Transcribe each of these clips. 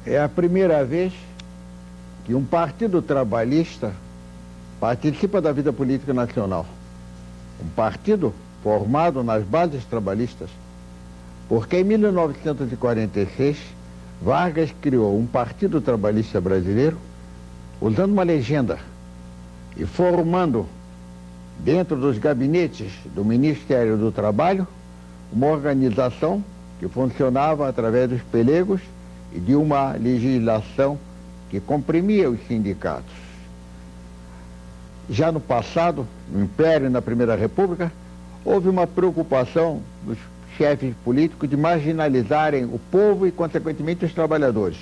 É a primeira vez que um partido trabalhista participa da vida política nacional. Um partido formado nas bases trabalhistas, porque em 1946 Vargas criou um partido trabalhista brasileiro usando uma legenda e formando dentro dos gabinetes do Ministério do Trabalho uma organização que funcionava através dos pelegos e de uma legislação que comprimia os sindicatos. Já no passado, no Império e na Primeira República, houve uma preocupação dos chefes políticos de marginalizarem o povo e, consequentemente, os trabalhadores.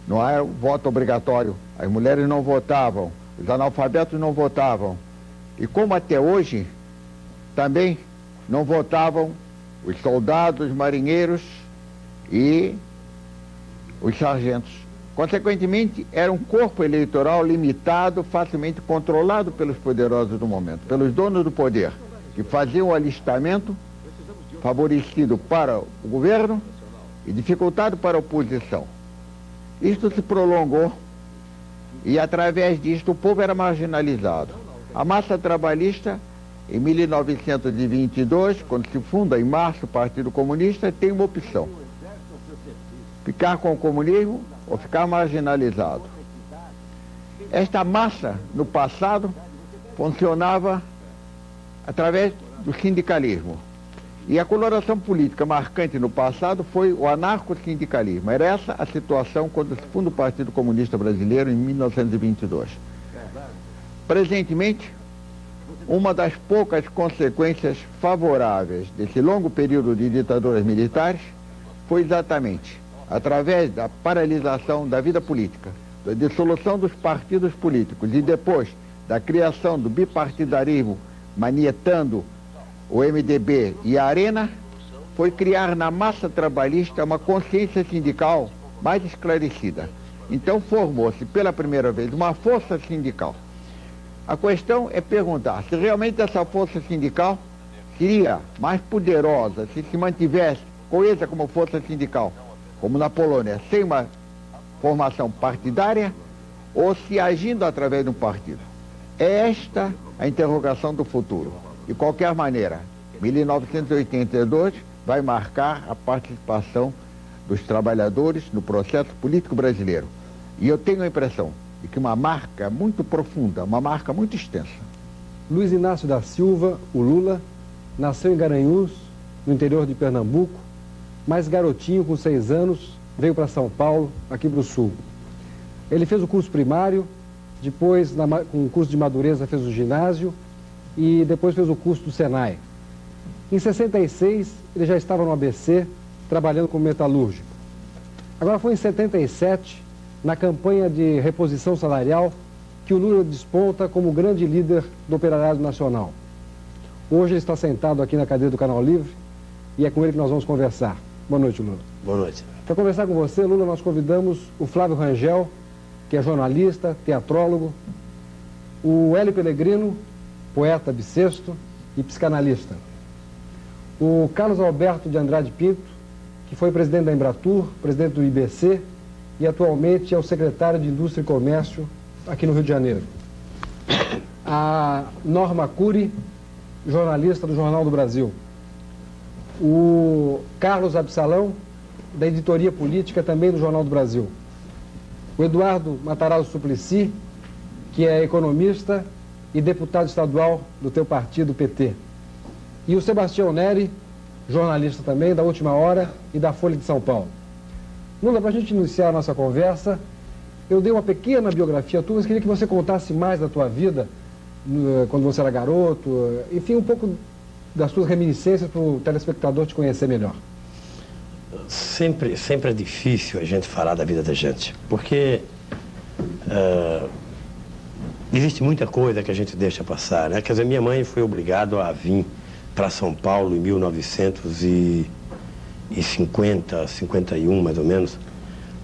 Não era o voto obrigatório, as mulheres não votavam, os analfabetos não votavam. E como até hoje, também não votavam os soldados, os marinheiros e os sargentos. Consequentemente, era um corpo eleitoral limitado, facilmente controlado pelos poderosos do momento, pelos donos do poder, que faziam o alistamento favorecido para o governo e dificultado para a oposição. Isto se prolongou e, através disto, o povo era marginalizado. A massa trabalhista, em 1922, quando se funda em março o Partido Comunista, tem uma opção: ficar com o comunismo ou ficar marginalizado. Esta massa, no passado, funcionava através do sindicalismo. E a coloração política marcante no passado foi o anarco-sindicalismo. Era essa a situação quando se funda o Partido Comunista Brasileiro em 1922. Presentemente, uma das poucas consequências favoráveis desse longo período de ditaduras militares foi exatamente através da paralisação da vida política, da dissolução dos partidos políticos e depois da criação do bipartidarismo manietando o MDB e a Arena, foi criar na massa trabalhista uma consciência sindical mais esclarecida. Então formou-se pela primeira vez uma força sindical. A questão é perguntar se realmente essa força sindical seria mais poderosa se se mantivesse coesa como força sindical, como na Polônia, sem uma formação partidária, ou se agindo através de um partido. É esta a interrogação do futuro. De qualquer maneira, 1982 vai marcar a participação dos trabalhadores no processo político brasileiro. E eu tenho a impressão de que uma marca muito profunda, uma marca muito extensa. Luiz Inácio da Silva, o Lula, nasceu em Garanhuns, no interior de Pernambuco, mas garotinho, com 6 anos, veio para São Paulo, aqui para o Sul. Ele fez o curso primário, depois, com o curso de madureza, fez o ginásio e depois fez o curso do Senai. Em 66, ele já estava no ABC, trabalhando como metalúrgico. Agora foi em 77, na campanha de reposição salarial, que o Lula desponta como grande líder do operariado nacional. Hoje ele está sentado aqui na cadeira do Canal Livre e é com ele que nós vamos conversar. Boa noite, Lula. Boa noite. Para conversar com você, Lula, nós convidamos o Flávio Rangel, que é jornalista, teatrólogo, o Hélio Pellegrino, poeta bissexto e psicanalista, o Carlos Alberto de Andrade Pinto, que foi presidente da Embratur, presidente do IBC e atualmente é o secretário de Indústria e Comércio aqui no Rio de Janeiro, a Norma Cury, jornalista do Jornal do Brasil, o Carlos Absalão, da editoria política também do Jornal do Brasil, o Eduardo Matarazzo Suplicy, que é economista e deputado estadual do teu partido, PT, e o Sebastião Neri, jornalista também da Última Hora e da Folha de São Paulo. Lula, para a gente iniciar a nossa conversa, eu dei uma pequena biografia tua, mas queria que você contasse mais da tua vida, quando você era garoto, enfim, um pouco das suas reminiscências para o telespectador te conhecer melhor. Sempre é difícil a gente falar da vida da gente, porque existe muita coisa que a gente deixa passar, né? Quer dizer, minha mãe foi obrigada a vir para São Paulo em 1950, 51 mais ou menos,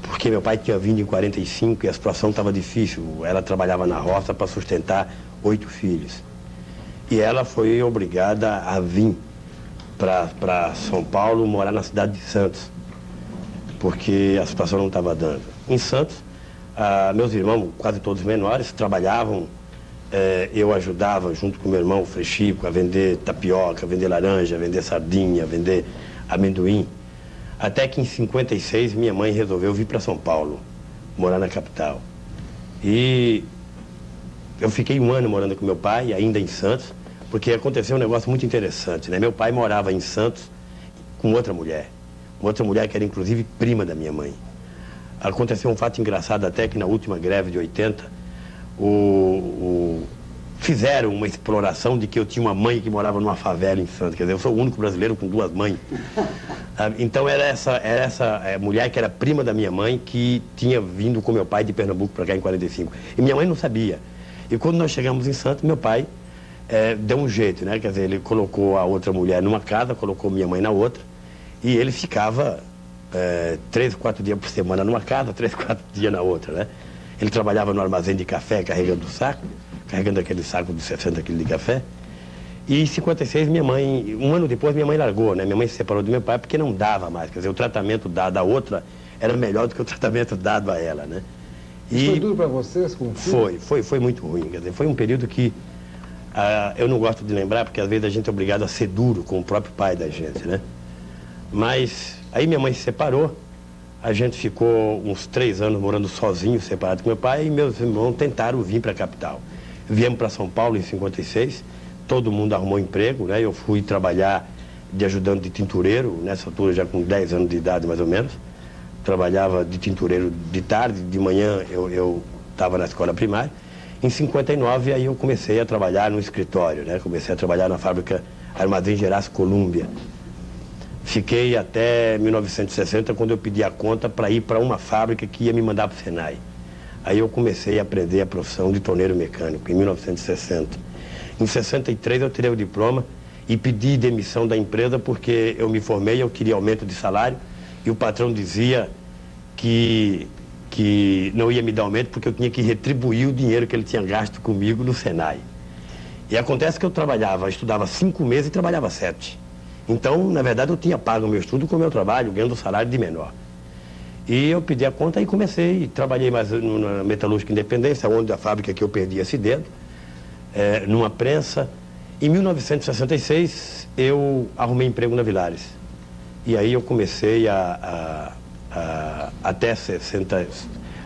porque meu pai tinha vindo em 45 e a situação estava difícil. Ela trabalhava na roça para sustentar 8 filhos. E ela foi obrigada a vir para São Paulo, morar na cidade de Santos. porque a situação não estava dando. Em Santos, meus irmãos, quase todos menores, trabalhavam, eu ajudava, junto com meu irmão, o Frechico, a vender tapioca, a vender laranja, a vender sardinha, a vender amendoim. Até que em 56 minha mãe resolveu vir para São Paulo, morar na capital. E eu fiquei 1 ano morando com meu pai, ainda em Santos, porque aconteceu um negócio muito interessante, né? Meu pai morava em Santos com outra mulher que era inclusive prima da minha mãe. Aconteceu um fato engraçado até que na última greve de 80, fizeram uma exploração de que eu tinha uma mãe que morava numa favela em Santos. Quer dizer, eu sou o único brasileiro com 2 mães. Então era essa mulher que era prima da minha mãe que tinha vindo com meu pai de Pernambuco para cá em 45. E minha mãe não sabia. E quando nós chegamos em Santos, meu pai deu um jeito, né? Quer dizer, ele colocou a outra mulher numa casa, colocou minha mãe na outra, e ele ficava 3, 4 dias por semana numa casa, 3, 4 dias na outra, né? Ele trabalhava no armazém de café, carregando aquele saco de 60 quilos de café. E em 56, minha mãe, 1 ano depois, minha mãe largou, né? Minha mãe se separou do meu pai porque não dava mais. Quer dizer, o tratamento dado à outra era melhor do que o tratamento dado a ela, né? E foi duro para vocês com o filho? Foi muito ruim. Quer dizer, foi um período que eu não gosto de lembrar, porque às vezes a gente é obrigado a ser duro com o próprio pai da gente, né? Mas aí minha mãe se separou, a gente ficou uns 3 anos morando sozinho, separado com meu pai, e meus irmãos tentaram vir para a capital. Viemos para São Paulo em 56, todo mundo arrumou emprego, né? Eu fui trabalhar de ajudante de tintureiro, nessa altura já com 10 anos de idade mais ou menos. Trabalhava de tintureiro de tarde, de manhã eu estava na escola primária. Em 59, aí eu comecei a trabalhar no escritório, né? Comecei a trabalhar na fábrica Armazém Gerácio Colômbia. Fiquei até 1960, quando eu pedi a conta para ir para uma fábrica que ia me mandar para o Senai. Aí eu comecei a aprender a profissão de torneiro mecânico, em 1960. Em 63 eu tirei o diploma e pedi demissão da empresa porque eu me formei, eu queria aumento de salário e o patrão dizia que não ia me dar aumento porque eu tinha que retribuir o dinheiro que ele tinha gasto comigo no Senai. E acontece que eu estudava 5 meses e trabalhava 7. Então, na verdade, eu tinha pago o meu estudo com o meu trabalho, ganhando o salário de menor. E eu pedi a conta e comecei, trabalhei mais na Metalúrgica Independência, onde a fábrica que eu perdi esse dedo, numa prensa. Em 1966, eu arrumei emprego na Vilares. E aí eu comecei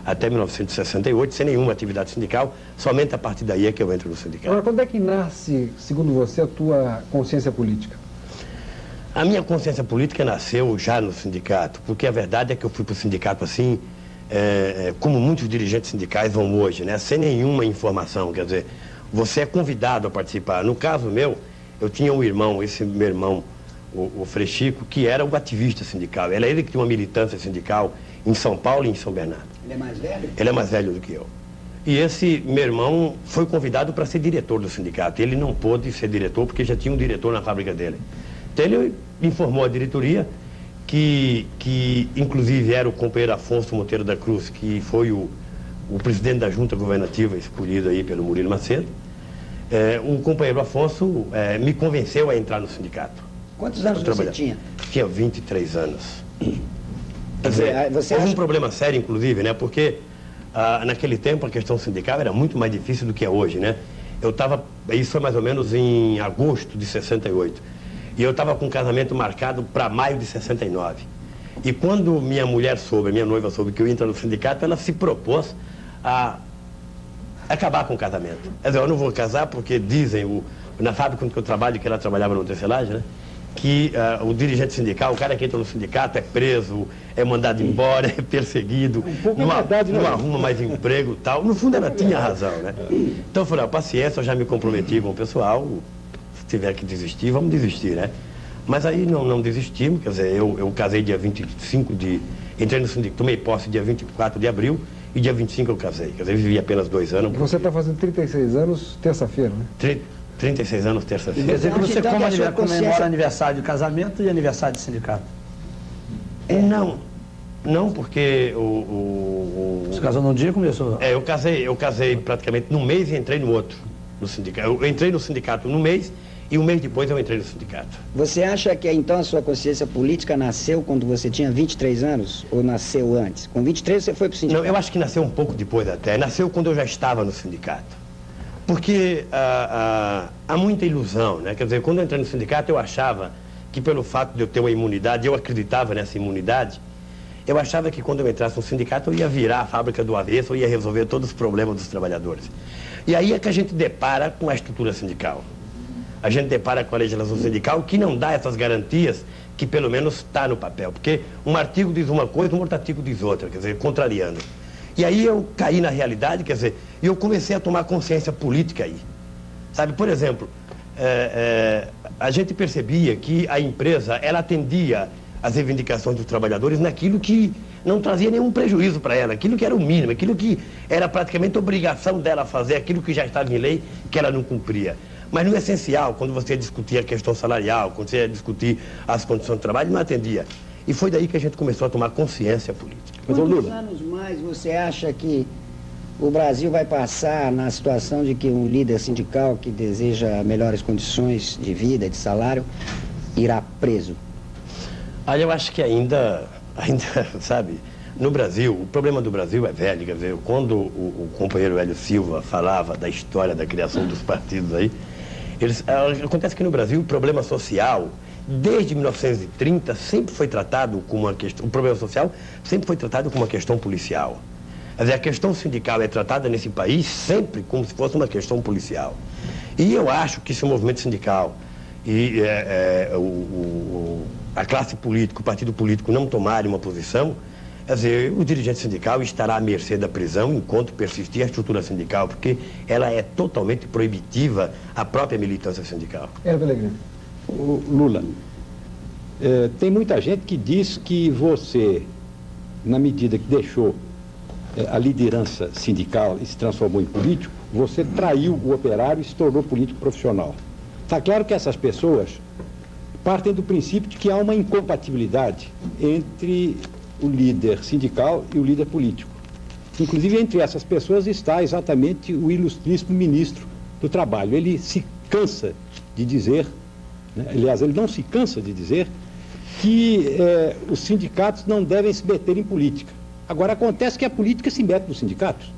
até 1968, sem nenhuma atividade sindical, somente a partir daí é que eu entro no sindicato. Agora, quando é que nasce, segundo você, a tua consciência política? A minha consciência política nasceu já no sindicato, porque a verdade é que eu fui para o sindicato assim, como muitos dirigentes sindicais vão hoje, né, sem nenhuma informação. Quer dizer, você é convidado a participar. No caso meu, eu tinha um irmão, esse meu irmão, o Frechico, que era o ativista sindical. Era ele que tinha uma militância sindical em São Paulo e em São Bernardo. Ele é mais velho? Ele é mais velho do que eu. E esse meu irmão foi convidado para ser diretor do sindicato. Ele não pôde ser diretor porque já tinha um diretor na fábrica dele. Então ele informou a diretoria que inclusive era o companheiro Afonso Monteiro da Cruz, que foi o presidente da junta governativa escolhido aí pelo Murilo Macedo. O companheiro Afonso me convenceu a entrar no sindicato. Quantos anos você tinha? Tinha 23 anos. Quer dizer, houve um problema sério, inclusive, né? Porque naquele tempo a questão sindical era muito mais difícil do que é hoje, né? Isso foi mais ou menos em agosto de 68. E eu estava com um casamento marcado para maio de 69. E quando minha noiva soube que eu ia entrar no sindicato, ela se propôs a acabar com o casamento. Quer dizer, eu não vou casar porque dizem, na fábrica onde eu trabalho, que ela trabalhava no tecelagem, né? Que o dirigente sindical, o cara que entra no sindicato é preso, é mandado embora, é perseguido, não arruma mais emprego e tal. No fundo ela tinha razão, né? Então eu falei, paciência, eu já me comprometi com o pessoal, se tiver que desistir, vamos desistir, né? Mas aí não desistimos, quer dizer, eu casei dia 25 entrei no sindicato, tomei posse dia 24 de abril e dia 25 eu casei, quer dizer, vivi apenas 2 anos. Você está fazendo 36 anos terça-feira, né? 36 anos terça-feira. Quer dizer que você comemora aniversário de casamento e aniversário de sindicato? Não, porque Você casou num dia e começou? Eu casei praticamente num mês e entrei no outro, no sindicato. Eu entrei no sindicato num mês e um mês depois eu entrei no sindicato. Você acha que então a sua consciência política nasceu quando você tinha 23 anos ou nasceu antes? Com 23 você foi para o sindicato? Não, eu acho que nasceu um pouco depois até. Nasceu quando eu já estava no sindicato. Porque há muita ilusão, né? Quer dizer, quando eu entrei no sindicato eu achava que pelo fato de eu ter uma imunidade, eu acreditava nessa imunidade, eu achava que quando eu entrasse no sindicato eu ia virar a fábrica do avesso, eu ia resolver todos os problemas dos trabalhadores. E aí é que a gente depara com a estrutura sindical. A gente depara com a legislação sindical que não dá essas garantias que pelo menos está no papel. Porque um artigo diz uma coisa, um outro artigo diz outra, quer dizer, contrariando. E aí eu caí na realidade, quer dizer, e eu comecei a tomar consciência política aí. Sabe, por exemplo, a gente percebia que a empresa, ela atendia as reivindicações dos trabalhadores naquilo que não trazia nenhum prejuízo para ela, aquilo que era o mínimo, aquilo que era praticamente obrigação dela fazer, aquilo que já estava em lei, que ela não cumpria. Mas no essencial, quando você discutia a questão salarial, quando você ia discutir as condições de trabalho, não atendia. E foi daí que a gente começou a tomar consciência política. Quantos anos mais você acha que o Brasil vai passar na situação de que um líder sindical que deseja melhores condições de vida, de salário, irá preso? Olha, eu acho que ainda, sabe, no Brasil, o problema do Brasil é velho, quer dizer, quando o companheiro Hélio Silva falava da história da criação dos partidos aí, acontece que no Brasil o problema social, desde 1930, sempre foi tratado como uma questão, o problema social sempre foi tratado como uma questão policial. Quer dizer, a questão sindical é tratada nesse país sempre como se fosse uma questão policial. E eu acho que se o movimento sindical e a classe política, o partido político não tomarem uma posição, quer dizer, o dirigente sindical estará à mercê da prisão enquanto persistir a estrutura sindical, porque ela é totalmente proibitiva à própria militância sindical. Lula, tem muita gente que diz que você, na medida que deixou a liderança sindical e se transformou em político, você traiu o operário e se tornou político profissional. Está claro que essas pessoas partem do princípio de que há uma incompatibilidade entre o líder sindical e o líder político. Inclusive, entre essas pessoas está exatamente o ilustríssimo ministro do Trabalho. Ele se cansa de dizer, né, aliás, ele não se cansa de dizer que os sindicatos não devem se meter em política. Agora, acontece que a política se mete nos sindicatos,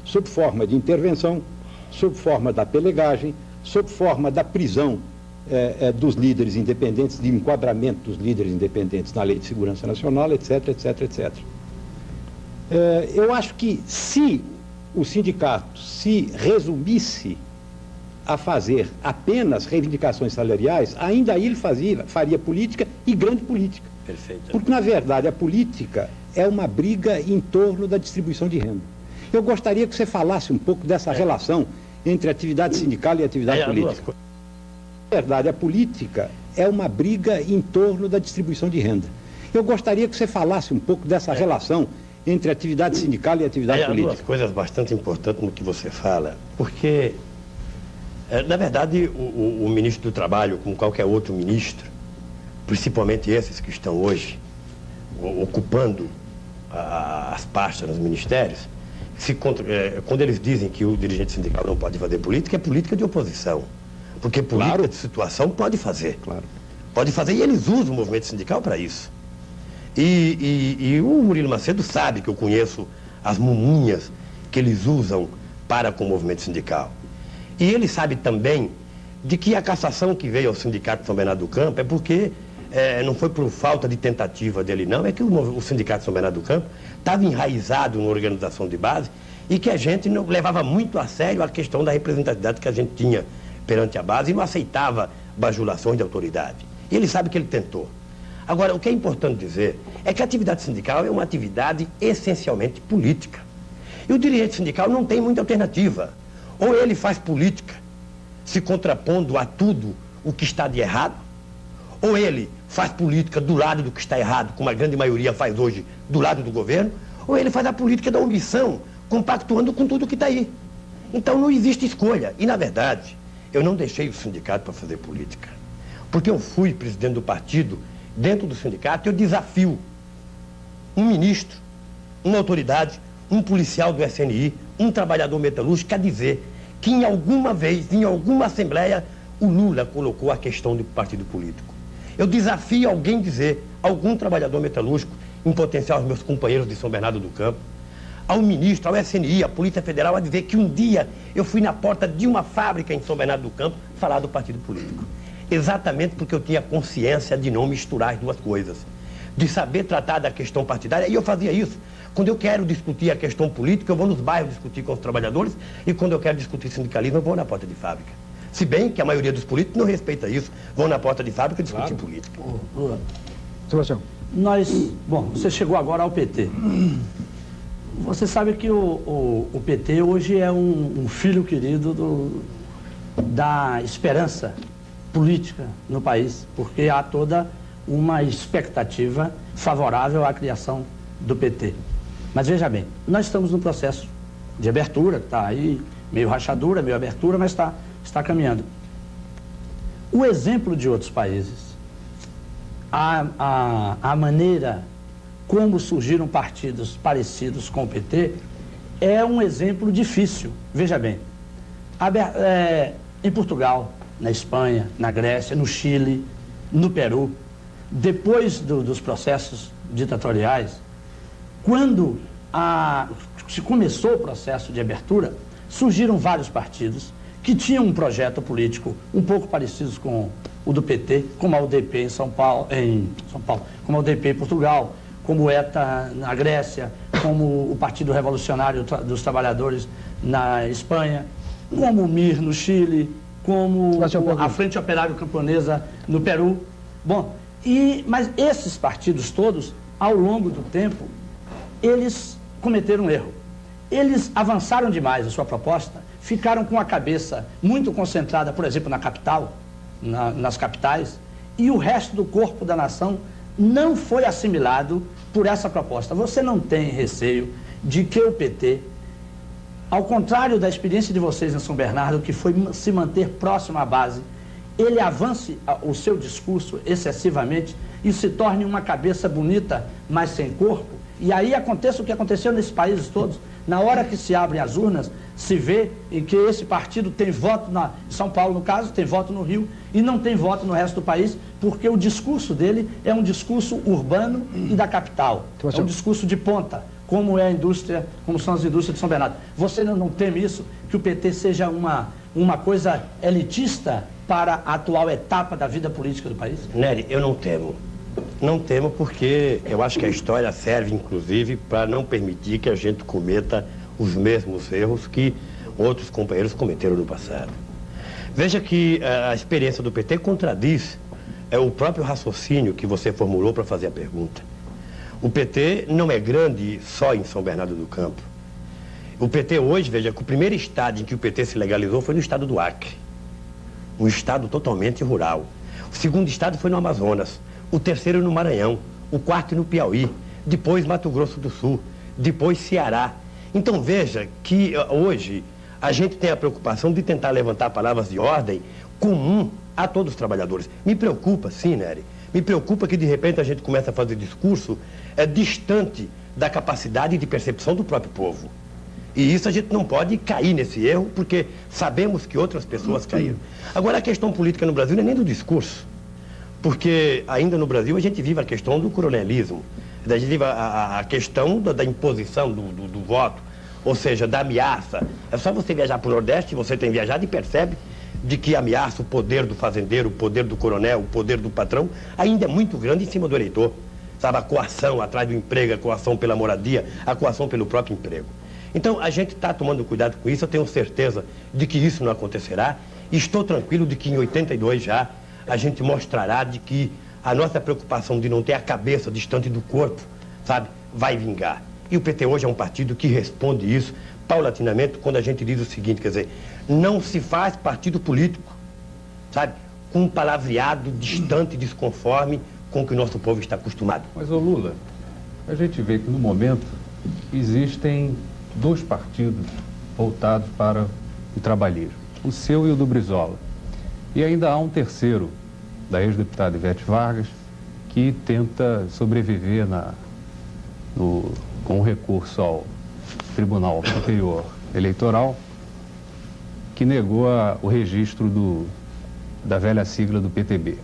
sob forma de intervenção, sob forma da pelegagem, sob forma da prisão dos líderes independentes, de enquadramento dos líderes independentes na Lei de Segurança Nacional, etc, etc, etc. Eu acho que se o sindicato se resumisse a fazer apenas reivindicações salariais, ainda aí ele faria política e grande política. Perfeito. Porque, na verdade, a política é uma briga em torno da distribuição de renda. Eu gostaria que você falasse um pouco dessa relação entre atividade sindical e atividade política. Na verdade, a política é uma briga em torno da distribuição de renda. Eu gostaria que você falasse um pouco dessa relação entre atividade sindical e atividade política. Há duas coisas bastante importantes no que você fala, porque, na verdade, o ministro do Trabalho, como qualquer outro ministro, principalmente esses que estão hoje ocupando as pastas nos ministérios, quando eles dizem que o dirigente sindical não pode fazer política, é política de oposição. Porque política de situação pode fazer. Claro. Pode fazer, e eles usam o movimento sindical para isso. E o Murilo Macedo sabe que eu conheço as mumunhas que eles usam para com o movimento sindical. E ele sabe também de que a cassação que veio ao Sindicato de São Bernardo do Campo é porque não foi por falta de tentativa dele, não, é que o Sindicato de São Bernardo do Campo estava enraizado numa organização de base e que a gente não levava muito a sério a questão da representatividade que a gente tinha perante a base e não aceitava bajulações de autoridade. E ele sabe que ele tentou. Agora, o que é importante dizer é que a atividade sindical é uma atividade essencialmente política. E o dirigente sindical não tem muita alternativa. Ou ele faz política se contrapondo a tudo o que está de errado, ou ele faz política do lado do que está errado, como a grande maioria faz hoje, do lado do governo, ou ele faz a política da omissão, compactuando com tudo que está aí. Então não existe escolha. E, na verdade, eu não deixei o sindicato para fazer política. Porque eu fui presidente do partido, dentro do sindicato, eu desafio um ministro, uma autoridade, um policial do SNI, um trabalhador metalúrgico, a dizer que em alguma vez, em alguma assembleia, o Lula colocou a questão do partido político. Eu desafio alguém dizer, algum trabalhador metalúrgico, em potencial aos meus companheiros de São Bernardo do Campo, ao ministro, ao SNI, à Polícia Federal, a dizer que um dia eu fui na porta de uma fábrica em São Bernardo do Campo falar do partido político. Exatamente porque eu tinha consciência de não misturar as duas coisas, de saber tratar da questão partidária, e eu fazia isso. Quando eu quero discutir a questão política, eu vou nos bairros discutir com os trabalhadores, e quando eu quero discutir sindicalismo, eu vou na porta de fábrica. Se bem que a maioria dos políticos não respeita isso, vão na porta de fábrica discutir política. Lula, Sebastião. bom, você chegou agora ao PT. Você sabe que o PT hoje é um filho querido da esperança política no país, porque há toda uma expectativa favorável à criação do PT. Mas veja bem, nós estamos num processo de abertura, está aí meio rachadura, meio abertura, mas está caminhando. O exemplo de outros países, a maneira como surgiram partidos parecidos com o PT, é um exemplo difícil. Veja bem, em Portugal, na Espanha, na Grécia, no Chile, no Peru, depois dos processos ditatoriais, quando se começou o processo de abertura, surgiram vários partidos que tinham um projeto político um pouco parecido com o do PT, como a UDP em São Paulo, como a UDP em Portugal, como o ETA na Grécia, como o Partido Revolucionário dos Trabalhadores na Espanha, como o MIR no Chile, como a Frente Operária Camponesa no Peru. Bom, mas esses partidos todos, ao longo do tempo, eles cometeram um erro. Eles avançaram demais a sua proposta, ficaram com a cabeça muito concentrada, por exemplo, na capital, nas capitais, e o resto do corpo da nação não foi assimilado por essa proposta. Você não tem receio de que o PT, ao contrário da experiência de vocês em São Bernardo, que foi se manter próximo à base, ele avance o seu discurso excessivamente e se torne uma cabeça bonita, mas sem corpo, e aí aconteça o que aconteceu nesses países todos. Na hora que se abrem as urnas, se vê em que esse partido tem voto em São Paulo, no caso, tem voto no Rio, e não tem voto no resto do país, porque o discurso dele é um discurso urbano e da capital. É um discurso de ponta, como é a indústria, como são as indústrias de São Bernardo. Você não teme isso, que o PT seja uma coisa elitista para a atual etapa da vida política do país? Nery, eu não temo. Não temo porque eu acho que a história serve, inclusive, para não permitir que a gente cometa os mesmos erros que outros companheiros cometeram no passado. Veja que a experiência do PT contradiz o próprio raciocínio que você formulou para fazer a pergunta. O PT não é grande só em São Bernardo do Campo. O PT hoje, veja, que o primeiro estado em que o PT se legalizou foi no estado do Acre. Um estado totalmente rural. O segundo estado foi no Amazonas. O terceiro no Maranhão. O quarto no Piauí. Depois Mato Grosso do Sul. Depois Ceará. Então veja que hoje a gente tem a preocupação de tentar levantar palavras de ordem comum a todos os trabalhadores. Me preocupa, sim, Nery. Me preocupa que de repente a gente começa a fazer discurso distante da capacidade de percepção do próprio povo. E isso a gente não pode cair nesse erro, porque sabemos que outras pessoas caíram. Agora, a questão política no Brasil não é nem do discurso, porque ainda no Brasil a gente vive a questão do coronelismo, a gente vive a questão da imposição do voto, ou seja, da ameaça. É só você viajar para o Nordeste, você tem viajado e percebe de que ameaça o poder do fazendeiro, o poder do coronel, o poder do patrão, ainda é muito grande em cima do eleitor. Sabe, a coação atrás do emprego, a coação pela moradia, a coação pelo próprio emprego. Então, a gente está tomando cuidado com isso, eu tenho certeza de que isso não acontecerá, e estou tranquilo de que em 82 já a gente mostrará de que a nossa preocupação de não ter a cabeça distante do corpo, sabe, vai vingar. E o PT hoje é um partido que responde isso paulatinamente quando a gente diz o seguinte, quer dizer, não se faz partido político, sabe, com um palavreado distante, desconforme com o que o nosso povo está acostumado. Mas, ô Lula, a gente vê que no momento existem dois partidos voltados para o trabalheiro, o seu e o do Brizola. E ainda há um terceiro, da ex-deputada Ivete Vargas, que tenta sobreviver com recurso ao Tribunal Superior Eleitoral, que negou o registro da velha sigla do PTB.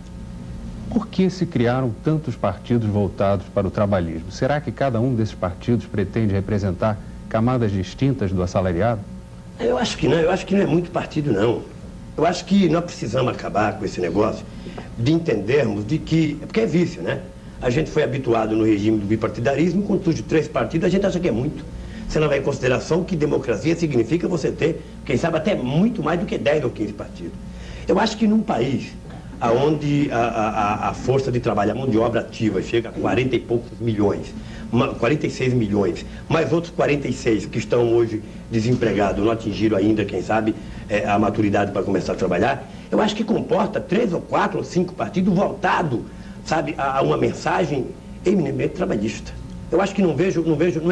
Por que se criaram tantos partidos voltados para o trabalhismo? Será que cada um desses partidos pretende representar camadas distintas do assalariado? Eu acho que não é muito partido, não. Eu acho que nós precisamos acabar com esse negócio de entendermos de que... Porque é vício, né? A gente foi habituado no regime do bipartidarismo, quando surge 3 partidos, a gente acha que é muito. Você não vai em consideração que democracia significa você ter, quem sabe, até muito mais do que 10 ou 15 partidos. Eu acho que num país onde a força de trabalho, a mão de obra ativa chega a 40 e poucos milhões, 46 milhões, mais outros 46 que estão hoje desempregados, não atingiram ainda, quem sabe, a maturidade para começar a trabalhar, eu acho que comporta 3 ou 4 ou 5 partidos voltados, sabe, a uma mensagem eminentemente trabalhista. Eu acho que não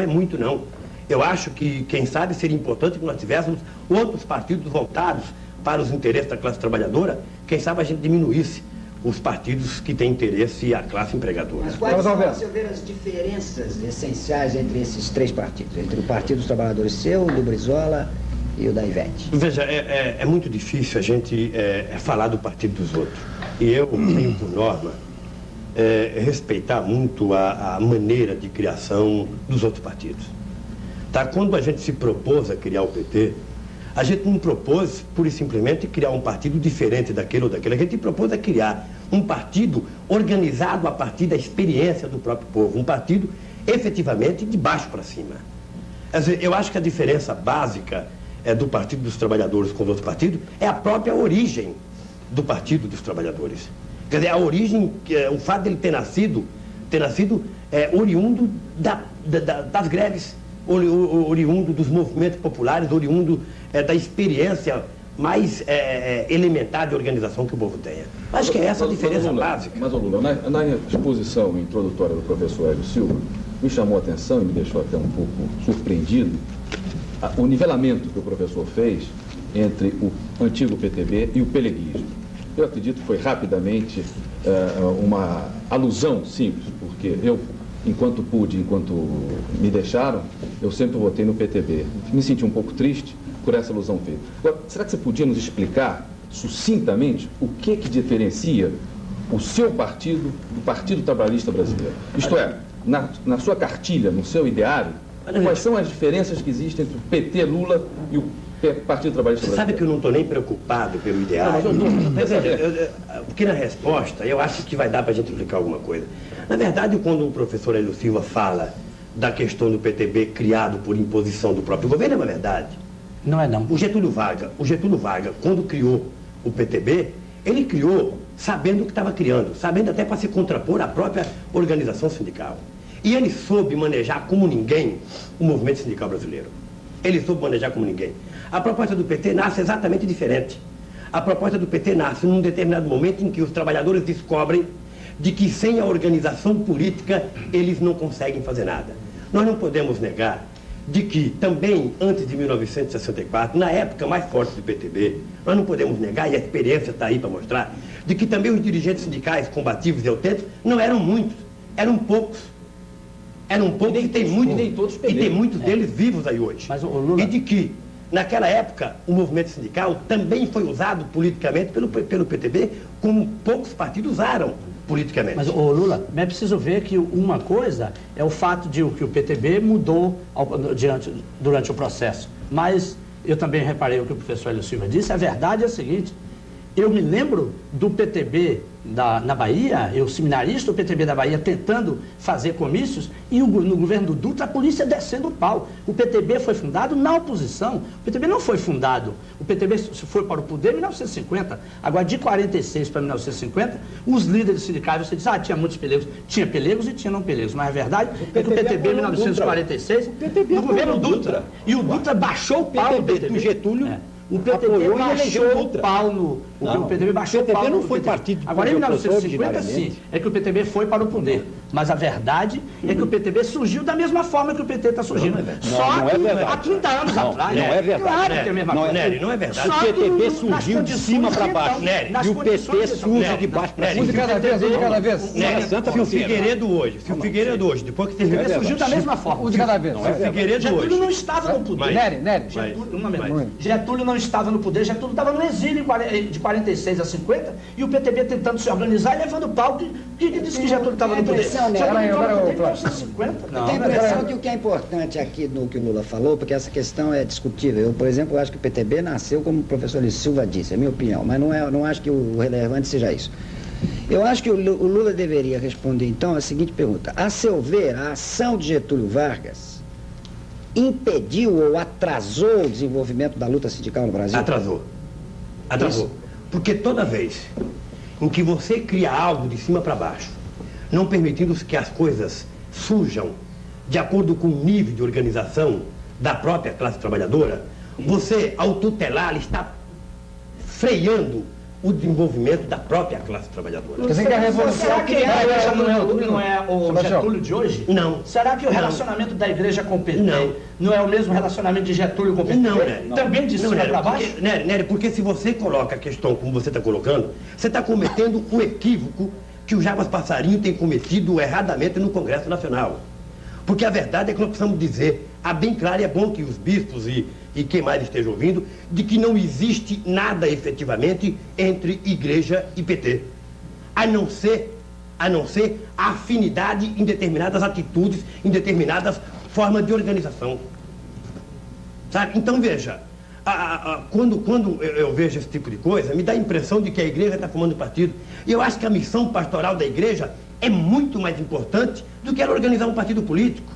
é muito, não. Eu acho que, quem sabe, seria importante que nós tivéssemos outros partidos voltados para os interesses da classe trabalhadora, quem sabe a gente diminuísse os partidos que têm interesse e a classe empregadora. Mas quais são, a seu ver, as diferenças essenciais entre esses 3 partidos? Entre o Partido dos Trabalhadores seu, o do Brizola e o da Ivete? Veja, é muito difícil a gente falar do partido dos outros. E eu tenho por norma respeitar muito a maneira de criação dos outros partidos. Tá? Quando a gente se propôs a criar o PT, a gente não propôs, pura e simplesmente, criar um partido diferente daquele ou daquele. A gente propôs a criar um partido organizado a partir da experiência do próprio povo. Um partido, efetivamente, de baixo para cima. Quer dizer, eu acho que a diferença básica do Partido dos Trabalhadores com os outros partidos é a própria origem do Partido dos Trabalhadores. Quer dizer, a origem, o fato dele ter nascido oriundo das greves, oriundo dos movimentos populares, oriundo da experiência mais elementar de organização que o povo tenha. Acho que é essa a diferença básica. Mas, Lula, na exposição introdutória do professor Hélio Silva, me chamou a atenção e me deixou até um pouco surpreendido o nivelamento que o professor fez entre o antigo PTB e o peleguismo. Eu acredito que foi rapidamente uma alusão simples, porque eu, enquanto me deixaram, eu sempre votei no PTB. Me senti um pouco triste por essa alusão feita. Agora, será que você podia nos explicar sucintamente o que diferencia o seu partido do Partido Trabalhista Brasileiro? Isto é, na sua cartilha, no seu ideário, quais são as diferenças que existem entre o PT Lula e o Partido Trabalhista Brasileiro? Você sabe que eu não estou nem preocupado pelo ideário. Porque na resposta, eu acho que vai dar para a gente explicar alguma coisa. Na verdade, quando o professor Hélio Silva fala da questão do PTB criado por imposição do próprio governo, é uma verdade. Não é não. O Getúlio Vargas, quando criou o PTB, ele criou sabendo o que estava criando, sabendo até para se contrapor à própria organização sindical. E ele soube manejar como ninguém o movimento sindical brasileiro. Ele soube manejar como ninguém. A proposta do PT nasce exatamente diferente. A proposta do PT nasce num determinado momento em que os trabalhadores descobrem de que sem a organização política eles não conseguem fazer nada. Nós não podemos negar de que também antes de 1964, na época mais forte do PTB, nós não podemos negar, e a experiência está aí para mostrar, de que também os dirigentes sindicais combativos e autênticos não eram muitos, eram poucos. Eram poucos e tem muitos deles vivos aí hoje. Mas, Lula... E de que, naquela época, o movimento sindical também foi usado politicamente pelo PTB, como poucos partidos usaram politicamente. Mas, Lula, é preciso ver que uma coisa é o fato de que o PTB mudou durante o processo. Mas eu também reparei o que o professor Hélio Silva disse. A verdade é a seguinte: eu me lembro do PTB na Bahia, eu seminarista, o PTB da Bahia tentando fazer comícios e no governo do Dutra a polícia descendo o pau. O PTB foi fundado na oposição. O PTB não foi fundado. O PTB foi para o poder em 1950. Agora, de 46 para 1950, os líderes sindicais, você diz, tinha muitos pelegos. Tinha pelegos e tinha não pelegos. Mas a verdade é que o PTB em 1946, no governo Dutra. E o Dutra baixou o pau no PTB. Do Getúlio. O PTB baixou o pau no... O PTB baixou o pau no... não foi partido... Agora, em 1950, sim, é que o PTB foi para o poder. Mas a verdade é que o PTB surgiu da mesma forma que o PT está surgindo. Não é verdade. Há 30 anos atrás. Não é verdade. Claro que é a mesma coisa. Nery, não é verdade. Só O PTB que surgiu de cima para baixo. Nery, E o PT surge de baixo para cima. Um de cada vez, um de cada vez. Nery, Santa se o Fronteira. Figueiredo hoje, depois que teve Surgiu da mesma forma. Um de cada vez. o Figueiredo Getúlio hoje. não estava no poder. Nery. Getúlio não estava no poder, Getúlio estava no exílio de 46 a 50 e o PTB tentando se organizar e levando pau que disse que Getúlio estava no poder. Impressão, né? Getúlio estava no poder em Agora, 1950. Eu tenho a impressão que o que é importante aqui no que o Lula falou, porque essa questão é discutível. Eu, por exemplo, acho que o PTB nasceu como o professor Luiz Silva disse, é a minha opinião, mas não acho que o relevante seja isso. Eu acho que o Lula deveria responder, então, a seguinte pergunta. A seu ver, a ação de Getúlio Vargas impediu ou atrasou o desenvolvimento da luta sindical no Brasil? Atrasou. Isso. Porque toda vez em que você cria algo de cima para baixo, não permitindo que as coisas surjam de acordo com o nível de organização da própria classe trabalhadora, você, ao tutelar, está freando o desenvolvimento da própria classe trabalhadora. Quer dizer que a revolução... Será que a igreja não é o Getúlio de hoje? Não. Será que o relacionamento da igreja com o PT Não. não é o mesmo relacionamento de Getúlio com o PT? Não, Nery. Também de cima para baixo? Nery, porque se você coloca a questão como você está colocando, você está cometendo um equívoco que o Jarbas Passarinho tem cometido erradamente no Congresso Nacional. Porque a verdade é que nós precisamos dizer, a bem claro, e é bom que os bispos e quem mais esteja ouvindo, de que não existe nada efetivamente entre igreja e PT. A não ser a afinidade em determinadas atitudes, em determinadas formas de organização. Sabe? Então, veja, quando eu vejo esse tipo de coisa, me dá a impressão de que a igreja está formando partido. E eu acho que a missão pastoral da igreja é muito mais importante do que ela organizar um partido político.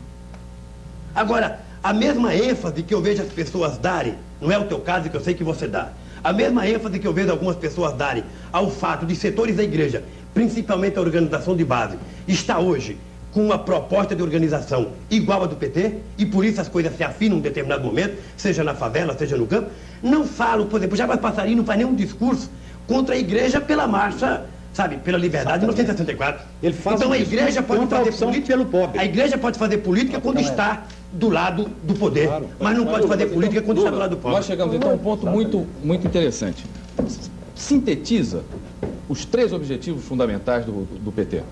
Agora, a mesma ênfase que eu vejo as pessoas darem, não é o teu caso que eu sei que você dá, a mesma ênfase que eu vejo algumas pessoas darem ao fato de setores da igreja, principalmente a organização de base, está hoje com uma proposta de organização igual à do PT, e por isso as coisas se afinam em um determinado momento, seja na favela, seja no campo. Não falo, por exemplo, Jarbas Passarinho não faz nenhum discurso contra a igreja pela marcha, sabe, pela liberdade de 1964. Ele faz então um a igreja pode contra a fazer opção política pelo pobre. A igreja pode fazer política quando está do lado do poder, mas não pode fazer política quando está do lado do pobre. Nós chegamos então a um ponto muito interessante. Sintetiza os 3 objetivos fundamentais do PT.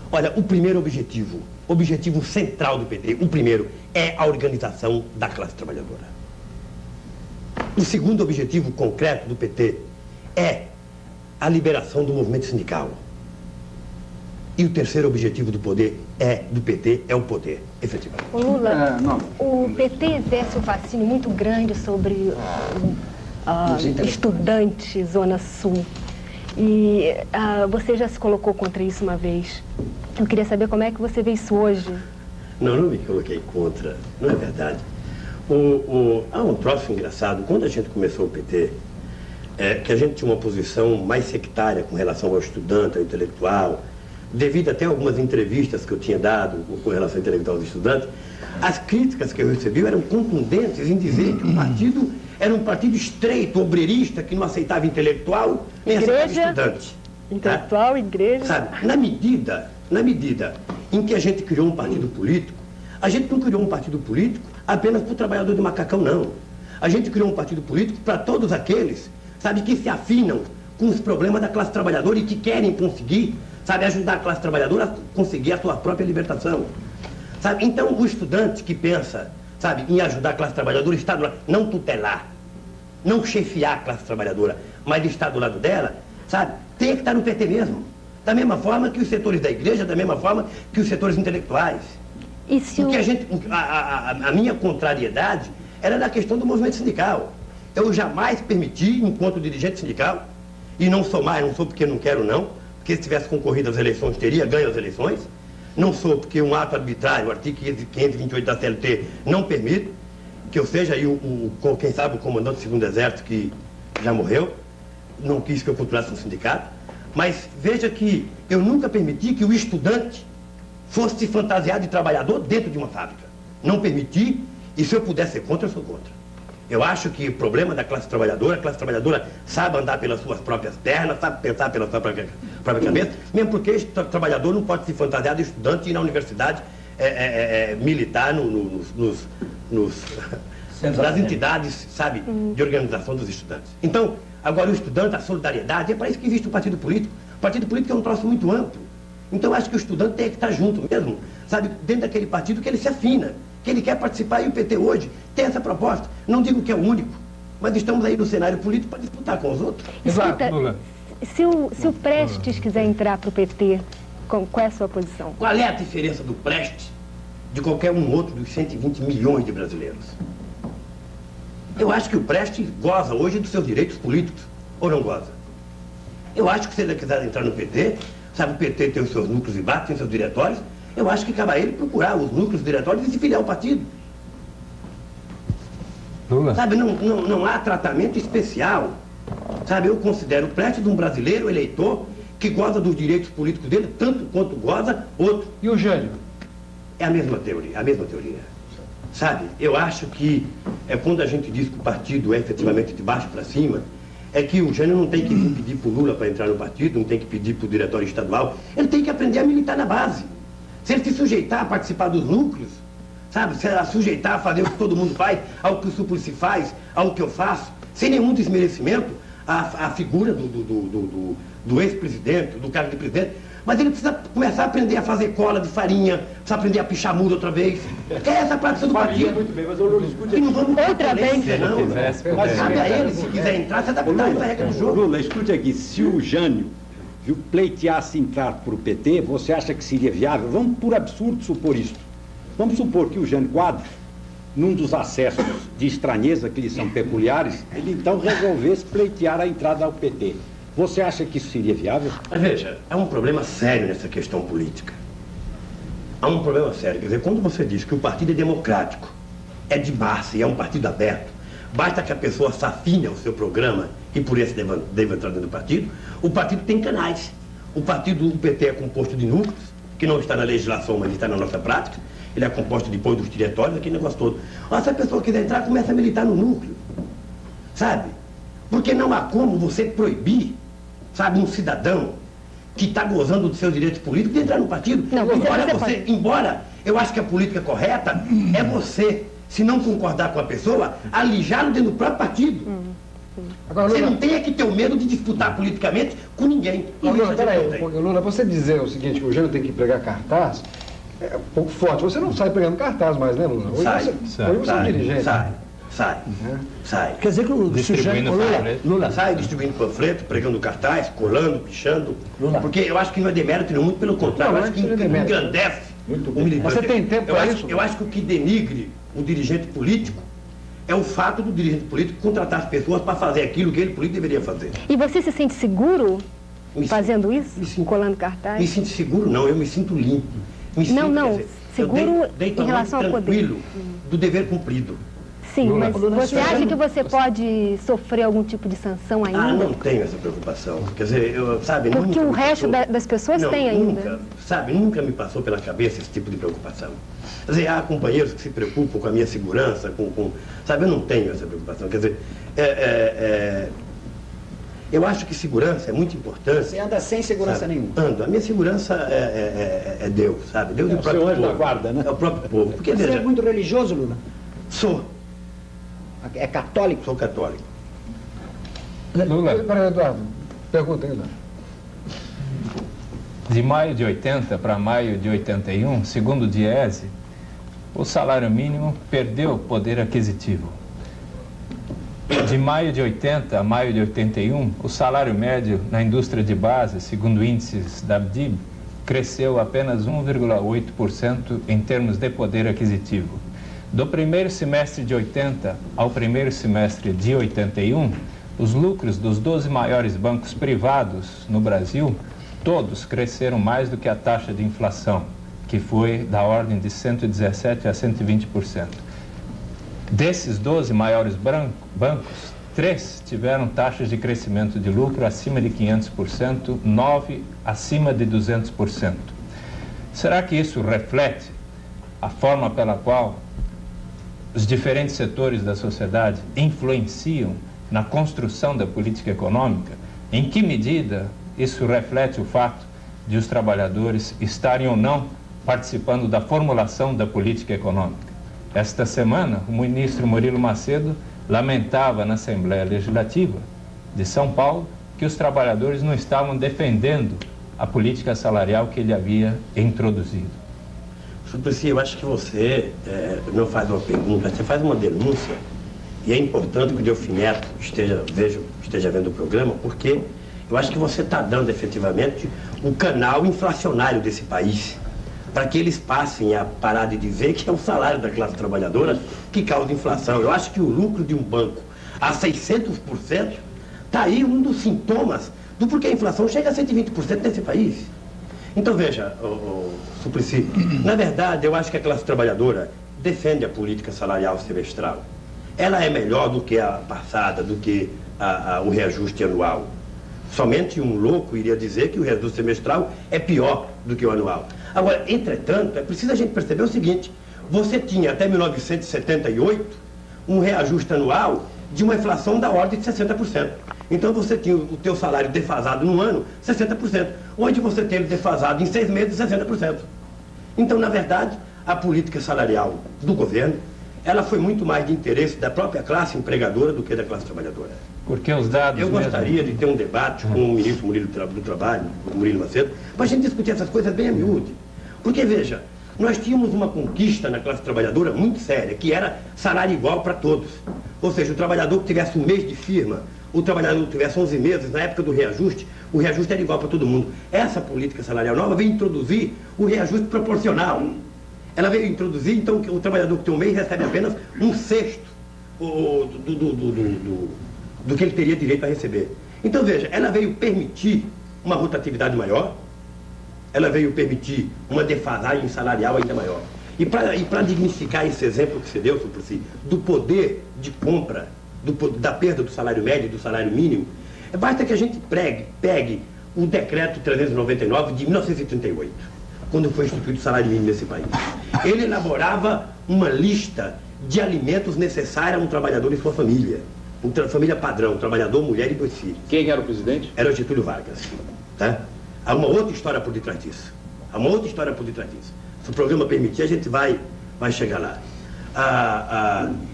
Olha, o primeiro objetivo central do PT, o primeiro, é a organização da classe trabalhadora. O segundo objetivo concreto do PT é a liberação do movimento sindical. E o terceiro objetivo do PT é o poder, efetivamente. O Lula, o PT exerce um fascínio muito grande sobre estudante Zona Sul. E você já se colocou contra isso uma vez. Eu queria saber como é que você vê isso hoje. Não me coloquei contra, não é verdade. Há um troço engraçado, quando a gente começou o PT, que a gente tinha uma posição mais sectária com relação ao estudante, ao intelectual, devido até a algumas entrevistas que eu tinha dado com relação ao intelectual aos estudantes, as críticas que eu recebi eram contundentes em dizer que o partido era um partido estreito, obreirista, que não aceitava intelectual, nem aceitava estudante. Intelectual, tá? igreja... Sabe, na medida em que a gente criou um partido político, a gente não criou um partido político apenas para o trabalhador de macacão, não. A gente criou um partido político para todos aqueles, sabe, que se afinam com os problemas da classe trabalhadora e que querem conseguir, sabe, ajudar a classe trabalhadora a conseguir a sua própria libertação. Sabe? Então, o estudante que pensa, sabe, em ajudar a classe trabalhadora está do lado, não tutelar, não chefiar a classe trabalhadora, mas estar do lado dela, sabe, tem que estar no PT mesmo. Da mesma forma que os setores da igreja, da mesma forma que os setores intelectuais. E se porque a minha contrariedade era da questão do movimento sindical. Eu jamais permiti, enquanto dirigente sindical, e não sou porque não quero não, porque se tivesse concorrido às eleições teria ganho as eleições, não sou porque um ato arbitrário, o artigo 528 da CLT não permite que eu seja aí quem sabe o comandante do 2º Exército que já morreu, não quis que eu controlasse um sindicato, mas veja que eu nunca permiti que o estudante fosse fantasiado de trabalhador dentro de uma fábrica. Não permiti, e se eu puder ser contra, eu sou contra. Eu acho que o problema da classe trabalhadora, a classe trabalhadora sabe andar pelas suas próprias pernas, sabe pensar pela sua própria cabeça, mesmo porque o trabalhador não pode se fantasiar de estudante e ir na universidade militar nas entidades, sabe, de organização dos estudantes. Então, agora o estudante, a solidariedade, é para isso que existe o partido político. O partido político é um troço muito amplo. Então, eu acho que o estudante tem que estar junto mesmo, sabe, dentro daquele partido que ele se afina, que ele quer participar, e o PT hoje tem essa proposta. Não digo que é o único, mas estamos aí no cenário político para disputar com os outros. Escuta, se o Prestes quiser entrar para o PT, qual é a sua posição? Qual é a diferença do Prestes de qualquer um outro dos 120 milhões de brasileiros? Eu acho que o Prestes goza hoje dos seus direitos políticos, ou não goza? Eu acho que se ele quiser entrar no PT, sabe, o PT tem os seus núcleos e bates, tem seus diretórios, eu acho que cabe a ele procurar os núcleos diretórios e se filiar ao partido. Lula. Sabe, não há tratamento especial. Sabe, eu considero o Prestes um brasileiro eleitor que goza dos direitos políticos dele, tanto quanto goza outro. E o Jânio? É a mesma teoria, Sabe, eu acho que quando a gente diz que o partido é efetivamente de baixo para cima, é que o Jânio não tem que vir pedir para o Lula para entrar no partido, não tem que pedir para o diretório estadual, ele tem que aprender a militar na base. Se ele se sujeitar a participar dos núcleos, sabe, se ela sujeitar a fazer o que todo mundo faz, ao que o Suplicy faz, ao que eu faço, sem nenhum desmerecimento, a figura do ex-presidente, do cara de presidente, mas ele precisa começar a aprender a fazer cola de farinha, precisa aprender a pichar muro outra vez. É essa a prática do partido. Muito bem, mas o Lula, escute E não vamos outra vez. Não. Mas cabe a ele, se quiser entrar, se adaptar a essa regra do jogo. Lula, escute aqui, se o Jânio pleiteasse entrar para o PT, você acha que seria viável? Vamos, por absurdo, supor isso. Vamos supor que o Jânio Quadros, num dos acessos de estranheza que lhe são peculiares, ele então resolvesse pleitear a entrada ao PT. Você acha que isso seria viável? Mas veja, há um problema sério nessa questão política. Há um problema sério. Quer dizer, quando você diz que o partido é democrático, é de massa e é um partido aberto, basta que a pessoa se afine ao seu programa e por isso deva entrar dentro do partido, o partido tem canais. O PT é composto de núcleos, que não está na legislação, mas está na nossa prática. Ele é composto depois dos diretórios, aquele negócio todo. Mas se a pessoa quiser entrar, começa a militar no núcleo. Sabe? Porque não há como você proibir, sabe, um cidadão que está gozando dos seus direitos políticos de entrar no partido. Não, Embora eu acho que a política correta é você, se não concordar com a pessoa, alijá-lo dentro do próprio partido. Agora, Você Lula, não tem que ter o medo de disputar politicamente com ninguém. Lula, peraí, Lula, você dizer o seguinte, que o Jânio tem que pregar cartaz, é um pouco forte. Você não sai pregando cartaz mais, né, Lula? Hoje você é um dirigente. Sai. Quer dizer que o Distribuindo Lula, Sai distribuindo panfleto, pregando cartaz, colando, pichando. Porque eu acho que não é demérito nenhum, muito pelo contrário, eu acho que engrandece o militante. Você tem tempo para isso? Eu acho que o que denigre o dirigente político é o fato do dirigente político contratar as pessoas para fazer aquilo que ele político deveria fazer. E você se sente seguro fazendo isso? Me sinto. Colando cartaz? Me sinto seguro, não, eu me sinto limpo. Seguro em relação ao poder. Tranquilo do dever cumprido. Sim, mas você acha que você pode sofrer algum tipo de sanção ainda? Ah, não tenho essa preocupação. Quer dizer, sabe, porque o resto das pessoas tem ainda. Nunca me passou pela cabeça esse tipo de preocupação. Quer dizer, há companheiros que se preocupam com a minha segurança, sabe, eu não tenho essa preocupação. Quer dizer, eu acho que segurança é muito importante. Você anda sem segurança nenhuma? Ando. A minha segurança é Deus, sabe? Deus e o próprio povo. Da guarda, né? É o próprio povo. Porque, Você veja, é muito religioso, Lula? sou É católico? Sou católico. Lula. Peraí, Eduardo, pergunta aí, Eduardo. De maio de 80 para maio de 81, segundo o Diese, o salário mínimo perdeu poder aquisitivo. De maio de 80 a maio de 81, o salário médio na indústria de base, segundo índices da DIB, cresceu apenas 1,8% em termos de poder aquisitivo. Do primeiro semestre de 80 ao primeiro semestre de 81, os lucros dos 12 maiores bancos privados no Brasil, todos cresceram mais do que a taxa de inflação, que foi da ordem de 117% a 120%. Desses 12 maiores bancos, 3 tiveram taxas de crescimento de lucro acima de 500%, 9 acima de 200%. Será que isso reflete a forma pela qual os diferentes setores da sociedade influenciam na construção da política econômica, em que medida isso reflete o fato de os trabalhadores estarem ou não participando da formulação da política econômica. Esta semana, o ministro Murilo Macedo lamentava na Assembleia Legislativa de São Paulo que os trabalhadores não estavam defendendo a política salarial que ele havia introduzido. Suplicy, eu acho que você não faz uma pergunta, você faz uma denúncia, e é importante que o Delfim Neto esteja vendo o programa, porque eu acho que você está dando efetivamente o canal inflacionário desse país, para que eles passem a parar de dizer que é o salário da classe trabalhadora que causa inflação. Eu acho que o lucro de um banco a 600%, está aí um dos sintomas do porquê a inflação chega a 120% nesse país. Então veja, Suplicy, na verdade eu acho que a classe trabalhadora defende a política salarial semestral. Ela é melhor do que a passada, do que o reajuste anual. Somente um louco iria dizer que o reajuste semestral é pior do que o anual. Agora, entretanto, é preciso a gente perceber o seguinte: você tinha até 1978 um reajuste anual de uma inflação da ordem de 60%. Então você tinha o teu salário defasado no ano, 60%. Onde você tem ele defasado em 6 meses, 60%. Então, na verdade, a política salarial do governo, ela foi muito mais de interesse da própria classe empregadora do que da classe trabalhadora. Porque os dados Eu gostaria de ter um debate com o ministro Murilo do Trabalho, o Murilo Macedo, para a gente discutir essas coisas bem a miúde. Porque, veja, nós tínhamos uma conquista na classe trabalhadora muito séria, que era salário igual para todos. Ou seja, o trabalhador que tivesse um mês de firma, o trabalhador que tivesse 11 meses, na época do reajuste, o reajuste era igual para todo mundo. Essa política salarial nova veio introduzir o reajuste proporcional. Ela veio introduzir, então, que o trabalhador que tem um mês recebe apenas 1/6 do que ele teria direito a receber. Então, veja, ela veio permitir uma rotatividade maior, ela veio permitir uma defasagem salarial ainda maior. E para dignificar esse exemplo que você deu, Suplicy, do poder de compra, da perda do salário médio e do salário mínimo, basta que a gente pegue o decreto 399 de 1938, quando foi instituído o salário mínimo nesse país. Ele elaborava uma lista de alimentos necessários a um trabalhador e sua família. Uma família padrão, trabalhador, mulher e 2 filhos. Quem era o presidente? Era o Getúlio Vargas. Tá? Há uma outra história por detrás disso. Se o programa permitir, a gente vai chegar lá.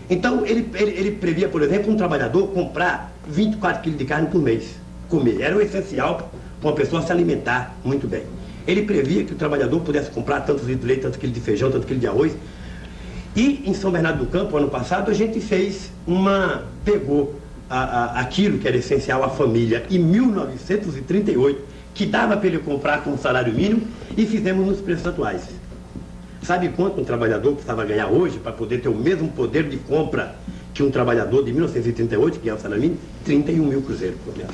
Então, ele previa, por exemplo, um trabalhador comprar 24 quilos de carne por mês. Comer. Era o essencial para uma pessoa se alimentar muito bem. Ele previa que o trabalhador pudesse comprar tantos litros de leite, tantos quilos de feijão, tantos quilos de arroz. E em São Bernardo do Campo, ano passado, a gente pegou aquilo que era essencial à família em 1938, que dava para ele comprar com o salário mínimo, e fizemos nos preços atuais. Sabe quanto um trabalhador precisava ganhar hoje para poder ter o mesmo poder de compra que um trabalhador de 1938, que é o salário mínimo? 31 mil cruzeiros por mês.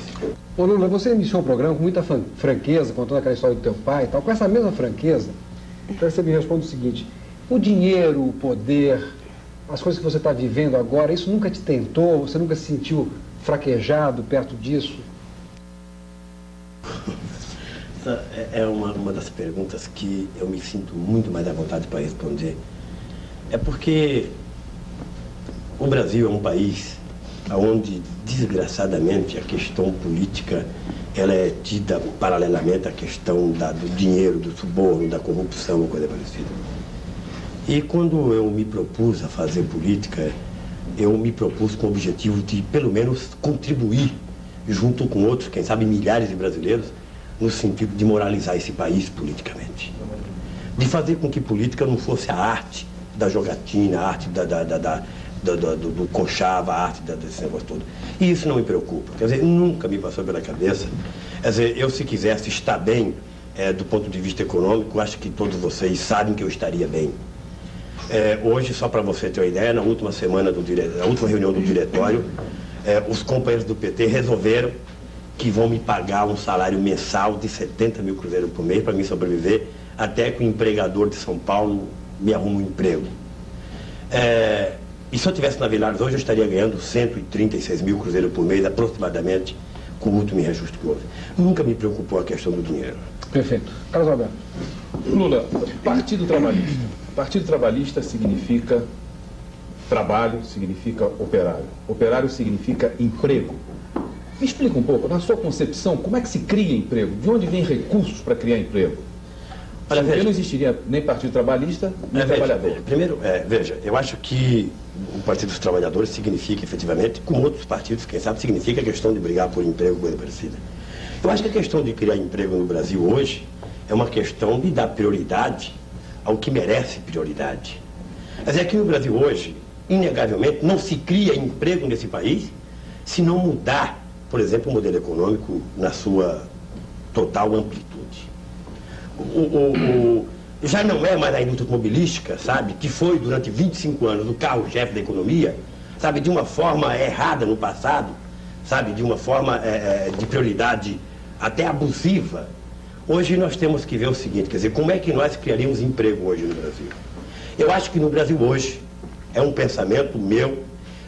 Ô Lula, você iniciou o programa com muita franqueza, contando aquela história do teu pai e tal. Com essa mesma franqueza, eu quero que você me responda o seguinte: o dinheiro, o poder, as coisas que você está vivendo agora, isso nunca te tentou? Você nunca se sentiu fraquejado perto disso? Essa é uma das perguntas que eu me sinto muito mais à vontade para responder. É porque o Brasil é um país onde, desgraçadamente, a questão política ela é tida paralelamente à questão do dinheiro, do suborno, da corrupção, coisa parecida. E quando eu me propus a fazer política, eu me propus com o objetivo de, pelo menos, contribuir, junto com outros, quem sabe milhares de brasileiros, no sentido de moralizar esse país politicamente. De fazer com que política não fosse a arte da jogatina, a arte do conchava, a arte desse negócio todo. E isso não me preocupa. Quer dizer, nunca me passou pela cabeça. Quer dizer, eu se quisesse estar bem do ponto de vista econômico, acho que todos vocês sabem que eu estaria bem. Hoje, só para você ter uma ideia, na última reunião do diretório, os companheiros do PT resolveram que vão me pagar um salário mensal de 70 mil cruzeiros por mês para me sobreviver, até que o empregador de São Paulo me arruma um emprego. E se eu estivesse na Vilares hoje, eu estaria ganhando 136 mil cruzeiros por mês, aproximadamente, com o último reajuste que houve. Nunca me preocupou a questão do dinheiro. Perfeito. Carlos Alberto. Lula, Partido Trabalhista. Partido Trabalhista significa trabalho significa operário. Operário significa emprego. Me explica um pouco, na sua concepção, como é que se cria emprego? De onde vem recursos para criar emprego? Olha, Porque não existiria nem Partido Trabalhista, nem Trabalhador. Primeiro, veja, eu acho que o Partido dos Trabalhadores significa, efetivamente, como outros partidos, quem sabe, significa a questão de brigar por emprego, coisa parecida. Eu acho que a questão de criar emprego no Brasil hoje é uma questão de dar prioridade ao que merece prioridade. Mas é que no Brasil hoje, inegavelmente, não se cria emprego nesse país se não mudar, por exemplo, o modelo econômico na sua total amplitude. Já não é mais a indústria automobilística, sabe, que foi durante 25 anos o carro-chefe da economia, sabe, de uma forma errada no passado, sabe, de uma forma de prioridade até abusiva. Hoje nós temos que ver o seguinte, quer dizer, como é que nós criaríamos emprego hoje no Brasil? Eu acho que no Brasil hoje é um pensamento meu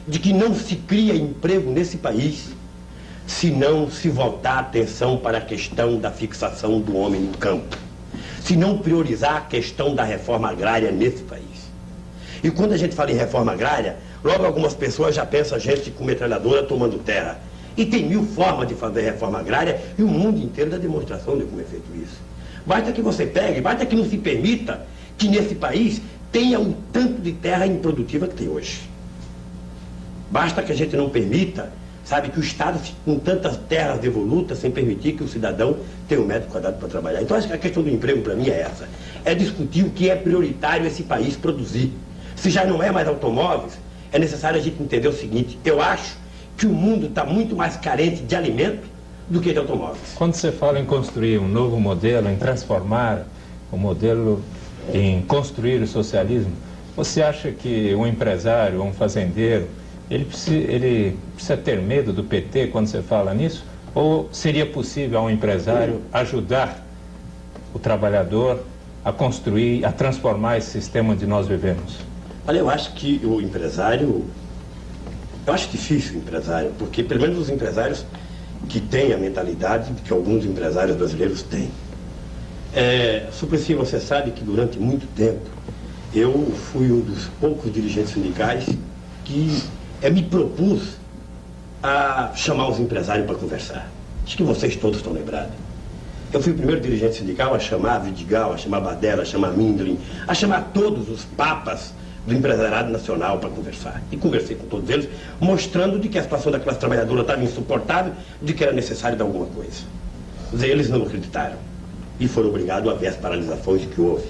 de que não se cria emprego nesse país se não se voltar a atenção para a questão da fixação do homem no campo, se não priorizar a questão da reforma agrária nesse país. E quando a gente fala em reforma agrária, logo algumas pessoas já pensam a gente com metralhadora tomando terra. E tem 1000 formas de fazer reforma agrária e o mundo inteiro dá demonstração de como é feito isso. Basta que você pegue, basta que não se permita que nesse país tenha o tanto de terra improdutiva que tem hoje. Basta que a gente não permita, sabe, que o Estado com tantas terras devolutas sem permitir que o cidadão tenha um metro quadrado para trabalhar. Então acho que a questão do emprego para mim é essa. É discutir o que é prioritário esse país produzir. Se já não é mais automóveis, é necessário a gente entender o seguinte, eu acho que o mundo está muito mais carente de alimento do que de automóveis. Quando você fala em construir um novo modelo, em transformar o modelo, em construir o socialismo, você acha que um empresário, um fazendeiro, ele precisa ter medo do PT quando você fala nisso? Ou seria possível a um empresário ajudar o trabalhador a construir, a transformar esse sistema onde nós vivemos? Olha, eu acho que o empresário... Eu acho difícil o empresário, porque pelo menos os empresários que têm a mentalidade que alguns empresários brasileiros têm. Suplicy, você sabe que durante muito tempo eu fui um dos poucos dirigentes sindicais que me propus a chamar os empresários para conversar. Acho que vocês todos estão lembrados. Eu fui o primeiro dirigente sindical a chamar Vidigal, a chamar Badella, a chamar Mindlin, a chamar todos os papas do empresariado nacional para conversar. E conversei com todos eles, mostrando de que a situação da classe trabalhadora estava insuportável, de que era necessário dar alguma coisa. Mas eles não acreditaram e foram obrigados a ver as paralisações que houve.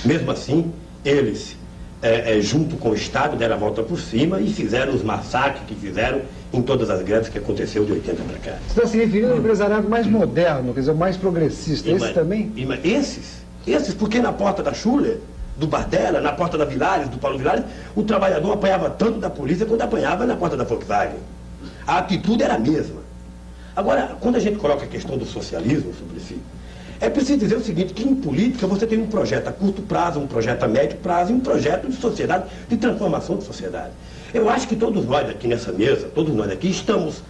Mesmo assim, eles, junto com o Estado, deram a volta por cima e fizeram os massacres que fizeram em todas as greves que aconteceu de 80 para cá. Você está se referindo ao empresariado mais moderno, quer dizer, mais progressista. Esse também? Esses, porque na porta da Schuller, do Bardella, na porta da Vilares, do Paulo Vilares, o trabalhador apanhava tanto da polícia quanto apanhava na porta da Volkswagen. A atitude era a mesma. Agora, quando a gente coloca a questão do socialismo, Suplicy, é preciso dizer o seguinte, que em política você tem um projeto a curto prazo, um projeto a médio prazo e um projeto de sociedade, de transformação de sociedade. Eu acho que todos nós aqui nessa mesa, todos nós aqui estamos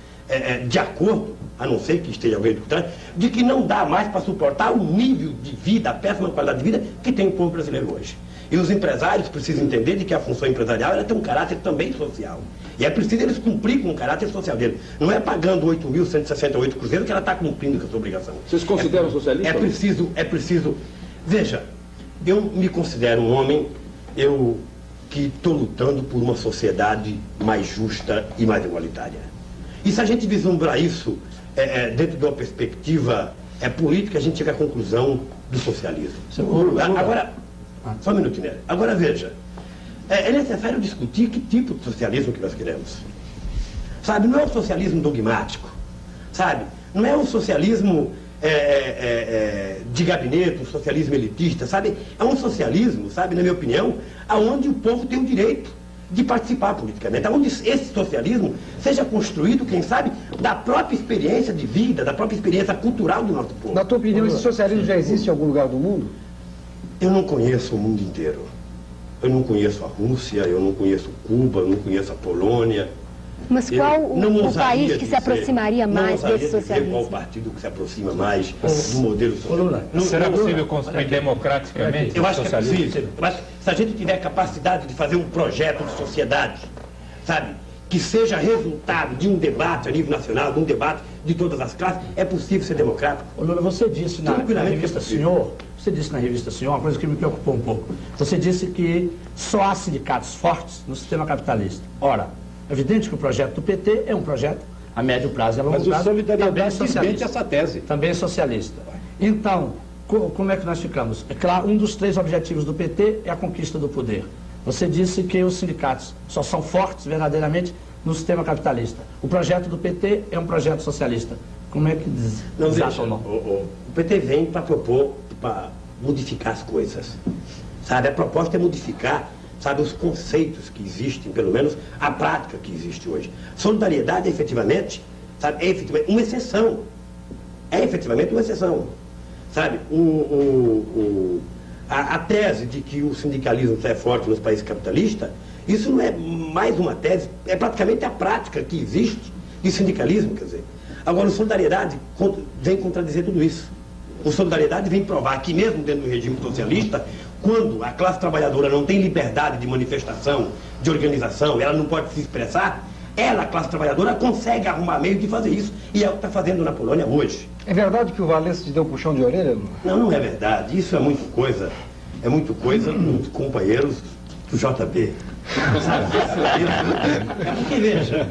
de acordo, a não ser que esteja alguém do contrário, de que não dá mais para suportar o nível de vida, a péssima qualidade de vida que tem o povo brasileiro hoje. E os empresários precisam entender de que a função empresarial ela tem um caráter também social. E é preciso eles cumprir com o caráter social dele. Não é pagando 8.168 cruzeiros que ela está cumprindo com a sua obrigação. Vocês consideram socialista? É preciso... Veja, eu me considero um homem, que estou lutando por uma sociedade mais justa e mais igualitária. E se a gente vislumbrar isso dentro de uma perspectiva política, a gente chega à conclusão do socialismo. Agora, só um minutinho, né? Agora veja, é necessário discutir que tipo de socialismo que nós queremos. Sabe, não é um socialismo dogmático, sabe? Não é um socialismo de gabinete, um socialismo elitista, sabe? É um socialismo, sabe, na minha opinião, aonde o povo tem o direito de participar politicamente, aonde esse socialismo seja construído, quem sabe, da própria experiência de vida, da própria experiência cultural do nosso povo. Na tua opinião, esse socialismo já existe em algum lugar do mundo? Eu não conheço o mundo inteiro. Eu não conheço a Rússia, eu não conheço Cuba, eu não conheço a Polônia, Mas qual o país que se aproximaria mais desse Qual socialismo? partido que se aproxima mais do modelo socialista? Será possível construir democraticamente Eu o acho que é socialismo? possível. Eu acho que se a gente tiver capacidade de fazer um projeto de sociedade, sabe, que seja resultado de um debate a nível nacional, de um debate de todas as classes, é possível ser democrático. Ô, Lula, você disse na Tranquilamente revista é possível. Senhor, uma coisa que me preocupou um pouco. Você disse que só há sindicatos fortes no sistema capitalista. Ora, é evidente que o projeto do PT é um projeto a médio prazo e a longo Mas o prazo. Solidariedade também é desmente socialista. essa tese. Também é socialista. Então, como é que nós ficamos? É claro, um dos 3 objetivos do PT é a conquista do poder. Você disse que os sindicatos só são fortes verdadeiramente no sistema capitalista. O projeto do PT é um projeto socialista. Como é que Não, desata veja, ou não? o PT vem para propor, para modificar as coisas. Sabe, a proposta é modificar, sabe, os conceitos que existem, pelo menos a prática que existe hoje. Solidariedade, efetivamente, sabe, é efetivamente uma exceção. É efetivamente uma exceção. Sabe, a tese de que o sindicalismo é forte nos países capitalistas, isso não é mais uma tese, é praticamente a prática que existe de sindicalismo, quer dizer. Agora, o Solidariedade vem contradizer tudo isso. O Solidariedade vem provar que mesmo dentro do regime socialista, quando a classe trabalhadora não tem liberdade de manifestação, de organização, ela não pode se expressar, ela, a classe trabalhadora, consegue arrumar meio de fazer isso. E é o que está fazendo na Polônia hoje. É verdade que o Valença te deu um puxão de orelha, Lula? Não, não é verdade. Isso é muito coisa dos companheiros do JB. É porque, veja,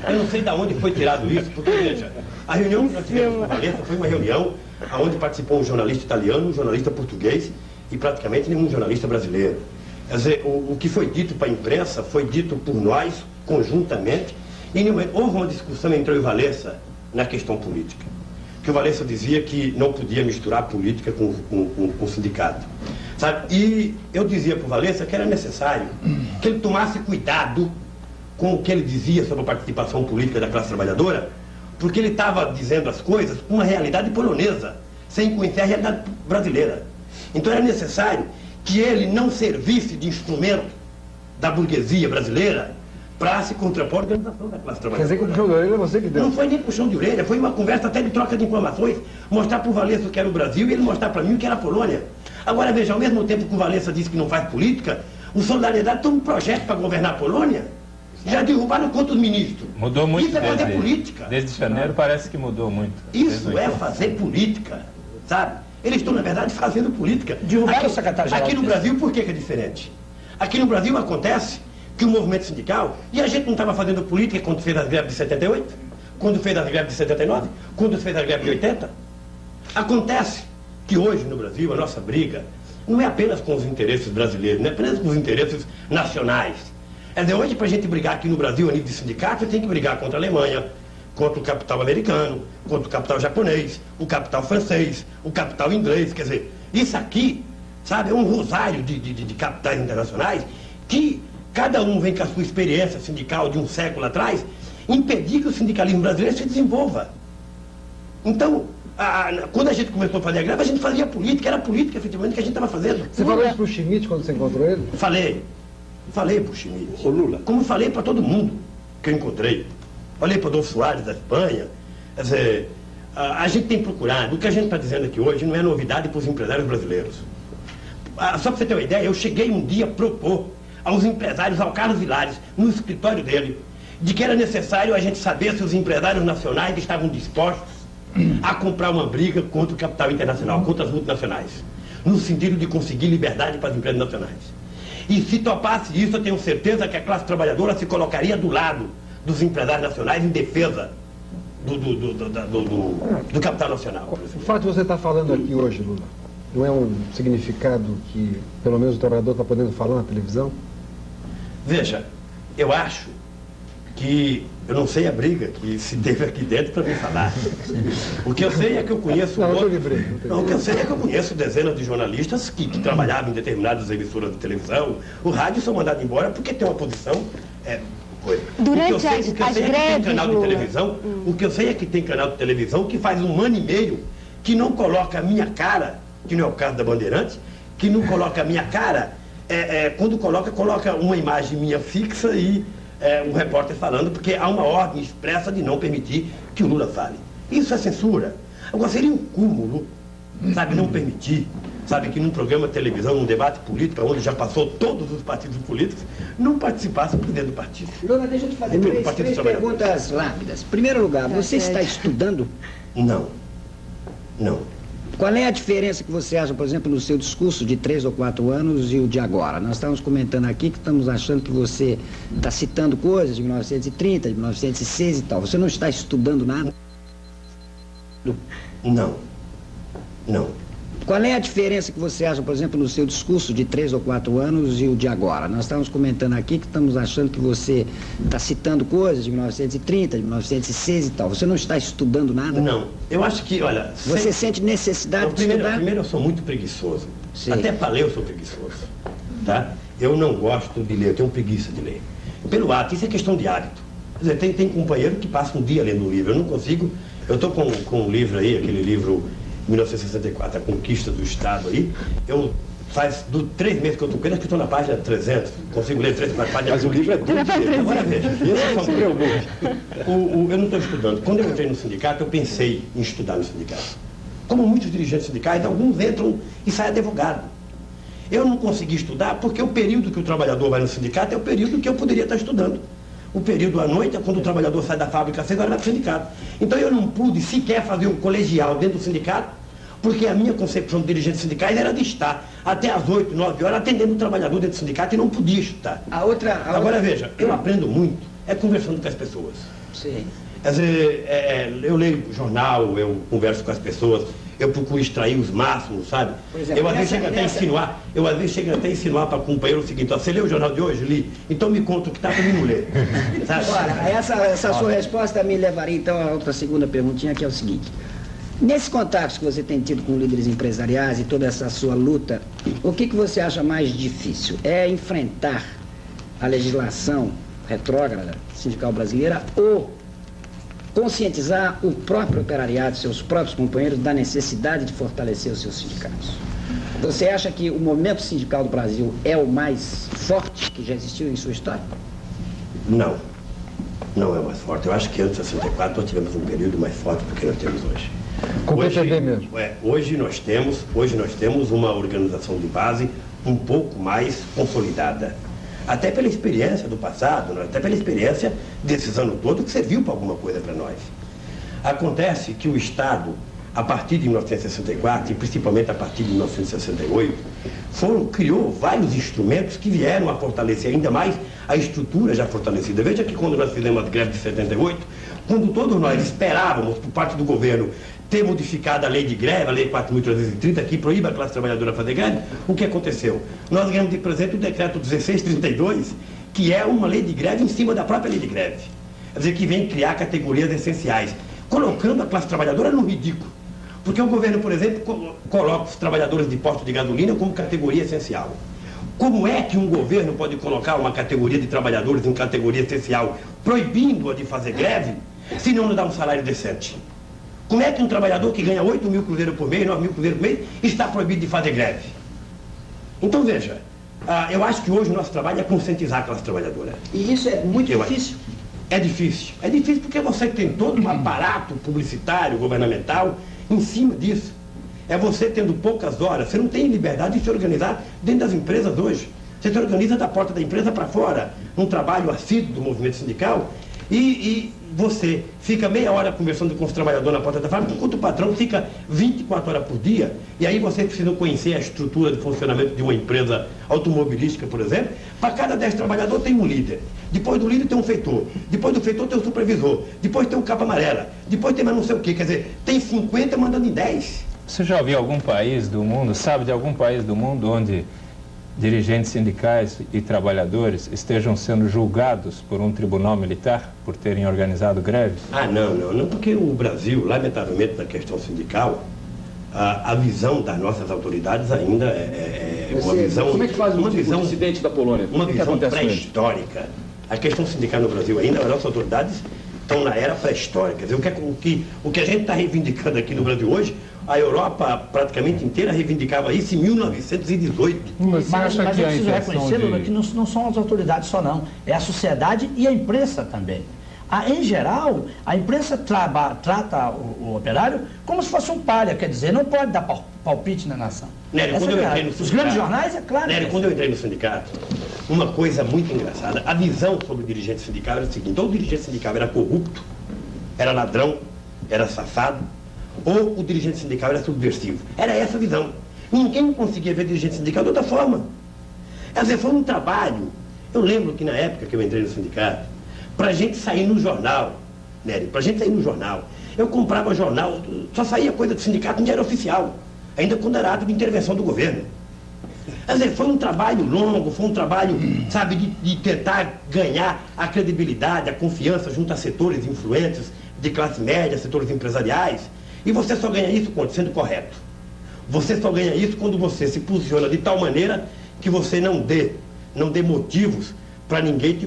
eu não sei de onde foi tirado isso, porque, veja, a reunião que nós tivemos com o Valença foi uma reunião onde participou um jornalista italiano, um jornalista português e praticamente nenhum jornalista brasileiro. Quer dizer, o que foi dito para a imprensa foi dito por nós, conjuntamente, e houve uma discussão entre eu e Valença na questão política. Que o Valença dizia que não podia misturar política com o sindicato. Sabe? E eu dizia para o Valença que era necessário que ele tomasse cuidado com o que ele dizia sobre a participação política da classe trabalhadora, porque ele estava dizendo as coisas com uma realidade polonesa, sem conhecer a realidade brasileira. Então era necessário que ele não servisse de instrumento da burguesia brasileira para se contrapor à organização da classe trabalhadora. Quer dizer que o puxão de orelha é você que deu? Não foi nem puxão de orelha, foi uma conversa até de troca de informações, mostrar para o Valença o que era o Brasil e ele mostrar para mim o que era a Polônia. Agora veja, ao mesmo tempo que o Valença disse que não faz política, o Solidariedade tem um projeto para governar a Polônia. Já derrubaram quantos ministros? Mudou muito. Isso é fazer política. Desde janeiro parece que mudou muito. Isso é fazer política, sabe? Eles estão, na verdade, fazendo política. Derrubaram o secretário-geral. Aqui no Brasil, por que é diferente? Aqui no Brasil acontece que o movimento sindical, e a gente não estava fazendo política quando fez as greves de 78, quando fez as greves de 79, quando fez as greves de 80. Acontece que hoje no Brasil a nossa briga não é apenas com os interesses brasileiros, não é apenas com os interesses nacionais. É dizer, hoje para a gente brigar aqui no Brasil a nível de sindicato, você tem que brigar contra a Alemanha, contra o capital americano, contra o capital japonês, o capital francês, o capital inglês. Quer dizer, isso aqui, sabe, é um rosário de capitais internacionais que cada um vem com a sua experiência sindical de um século atrás, impedir que o sindicalismo brasileiro se desenvolva. Então, quando a gente começou a fazer a greve, a gente fazia política, era política efetivamente que a gente estava fazendo. Você falou isso pro Schmidt quando você encontrou ele? Falei pro Schmidt. Ô Lula. Como falei para todo mundo que eu encontrei. Falei para o Adolfo Soares da Espanha. Quer dizer, a gente tem procurado, o que a gente está dizendo aqui hoje não é novidade para os empresários brasileiros. Só para você ter uma ideia, eu cheguei um dia a propor aos empresários, ao Carlos Vilares, no escritório dele, de que era necessário a gente saber se os empresários nacionais estavam dispostos a comprar uma briga contra o capital internacional, contra as multinacionais, no sentido de conseguir liberdade para as empresas nacionais. E se topasse isso, eu tenho certeza que a classe trabalhadora se colocaria do lado dos empresários nacionais em defesa do capital nacional. O fato de você estar falando aqui hoje, Lula, não é um significado que pelo menos o trabalhador está podendo falar na televisão? Veja, eu acho que eu não sei a briga que se teve aqui dentro para me falar. O que eu sei é que eu conheço... o que eu sei é que eu conheço dezenas de jornalistas que trabalhavam em determinadas emissoras de televisão. O rádio são mandados embora porque tem uma posição... Durante as greves, o que eu sei é que tem canal de televisão que faz 1 ano e meio que não coloca a minha cara, que não é o caso da Bandeirantes, que não coloca a minha cara, quando coloca uma imagem minha fixa e um repórter falando, porque há uma ordem expressa de não permitir que o Lula fale. Isso é censura. Agora, seria um cúmulo, sabe, não permitir, sabe, que num programa de televisão, num debate político, onde já passou todos os partidos políticos, não participasse o presidente do partido. Lula, deixa eu te fazer três perguntas rápidas. Em primeiro lugar, você está estudando? Não. Não. Qual é a diferença que você acha, por exemplo, no seu discurso de 3 ou 4 anos e o de agora? Nós estamos comentando aqui que estamos achando que você está citando coisas de 1930, de 1906 e tal. Você não está estudando nada? Não. Não. Qual é a diferença que você acha, por exemplo, no seu discurso de 3 ou 4 anos e o de agora? Nós estamos comentando aqui que estamos achando que você está citando coisas de 1930, de 1906 e tal. Você não está estudando nada? Não. Eu acho que, olha... Você sente necessidade de estudar? Primeiro, eu sou muito preguiçoso. Sim. Até para ler eu sou preguiçoso. Tá? Eu não gosto de ler, eu tenho preguiça de ler. Pelo ato, isso é questão de hábito. Quer dizer, tem companheiro que passa um dia lendo um livro. Eu não consigo... Eu estou com um livro aí, aquele livro... 1964, a conquista do Estado aí, eu faz 3 meses que eu estou com ele, acho que estou na página 300, consigo ler 3, 4 páginas. Mas o livro é duro. Agora veja, eu não estou estudando. Quando eu entrei no sindicato, eu pensei em estudar no sindicato. Como muitos dirigentes sindicais, alguns entram e saem advogado. Eu não consegui estudar porque o período que o trabalhador vai no sindicato é o período que eu poderia estar estudando. O período à noite é quando o trabalhador sai da fábrica às 6 horas para o sindicato. Então eu não pude sequer fazer um colegial dentro do sindicato, porque a minha concepção de dirigentes sindicais era de estar até às 8, 9 horas atendendo o trabalhador dentro do sindicato e não podia estudar. Agora veja, eu aprendo muito, conversando com as pessoas. Sim. Quer dizer, eu leio jornal, eu converso com as pessoas, eu procuro extrair os máximos, sabe? Exemplo, eu às vezes chego até a insinuar para o companheiro o seguinte: ó, você leu o jornal de hoje? Li. Então me conta o que está para mim não ler. Sabe? Agora, essa sua resposta me levaria então a outra segunda perguntinha, que é o seguinte. Nesses contatos que você tem tido com líderes empresariais e toda essa sua luta, o que você acha mais difícil? É enfrentar a legislação retrógrada sindical brasileira ou conscientizar o próprio operariado, seus próprios companheiros, da necessidade de fortalecer os seus sindicatos? Você acha que o movimento sindical do Brasil é o mais forte que já existiu em sua história? Não. Não é o mais forte. Eu acho que antes de 64 nós tivemos um período mais forte do que nós temos hoje. Com o PCB mesmo? Hoje nós temos uma organização de base um pouco mais consolidada. Até pela experiência do passado, até pela experiência desses anos todos, que serviu para alguma coisa para nós. Acontece que o Estado, a partir de 1964, e principalmente a partir de 1968, criou vários instrumentos que vieram a fortalecer ainda mais a estrutura já fortalecida. Veja que quando nós fizemos a greve de 78, quando todos nós esperávamos, por parte do governo, ter modificado a lei de greve, a lei 4.330, que proíbe a classe trabalhadora fazer greve, o que aconteceu? Nós ganhamos de presente o decreto 1632, que é uma lei de greve em cima da própria lei de greve. Quer dizer, que vem criar categorias essenciais, colocando a classe trabalhadora no ridículo. Porque o governo, por exemplo, coloca os trabalhadores de posto de gasolina como categoria essencial. Como é que um governo pode colocar uma categoria de trabalhadores em categoria essencial, proibindo-a de fazer greve, se não lhe dá um salário decente? Como é que um trabalhador que ganha 8 mil cruzeiros por mês, 9 mil cruzeiros por mês, está proibido de fazer greve? Então veja, eu acho que hoje o nosso trabalho é conscientizar a classe trabalhadora. E isso é muito difícil? É difícil. É difícil porque você tem todo um aparato publicitário, governamental, em cima disso. É você tendo poucas horas, você não tem liberdade de se organizar dentro das empresas hoje. Você se organiza da porta da empresa para fora, num trabalho assíduo do movimento sindical, e você fica meia hora conversando com os trabalhadores na porta da fábrica, enquanto o patrão fica 24 horas por dia, e aí você precisa conhecer a estrutura de funcionamento de uma empresa automobilística, por exemplo. Para cada 10 trabalhadores tem um líder, depois do líder tem um feitor, depois do feitor tem um supervisor, depois tem um capa amarela, depois tem mais não sei o quê, quer dizer, tem 50 mandando em 10. Você já ouviu algum país do mundo, sabe de algum país do mundo onde dirigentes sindicais e trabalhadores estejam sendo julgados por um tribunal militar por terem organizado greves? Não, porque o Brasil, lamentavelmente, na questão sindical, a visão das nossas autoridades ainda é uma visão... Como é que faz o incidente da Polônia? Uma visão pré-histórica. A questão sindical no Brasil ainda, as nossas autoridades estão na era pré-histórica. Quer dizer, o que a gente está reivindicando aqui no Brasil hoje, A Europa praticamente inteira reivindicava isso em 1918. Mas é preciso reconhecer, Lula, que não são as autoridades só não, é a sociedade e a imprensa também. Em geral, a imprensa trata o operário como se fosse um palha, quer dizer, não pode dar palpite na nação. Nério, quando eu entrei no sindicato, os grandes jornais, é claro. Nério, quando eu entrei no sindicato, uma coisa muito engraçada, a visão sobre o dirigente sindical era o seguinte: ou o dirigente sindical era corrupto, era ladrão, era safado, ou o dirigente sindical era subversivo. Era essa a visão. Ninguém conseguia ver dirigente sindical de outra forma. Quer dizer, foi um trabalho. Eu lembro que na época que eu entrei no sindicato, para a gente sair no jornal, Nério, para a gente sair no jornal, eu comprava jornal, só saía coisa do sindicato em diário oficial, ainda quando era ato de intervenção do governo. Quer dizer, foi um trabalho longo, foi um trabalho, sabe, de tentar ganhar a credibilidade, a confiança junto a setores influentes de classe média, setores empresariais, e você só ganha isso quando sendo correto. Você só ganha isso quando você se posiciona de tal maneira que você não dê motivos para ninguém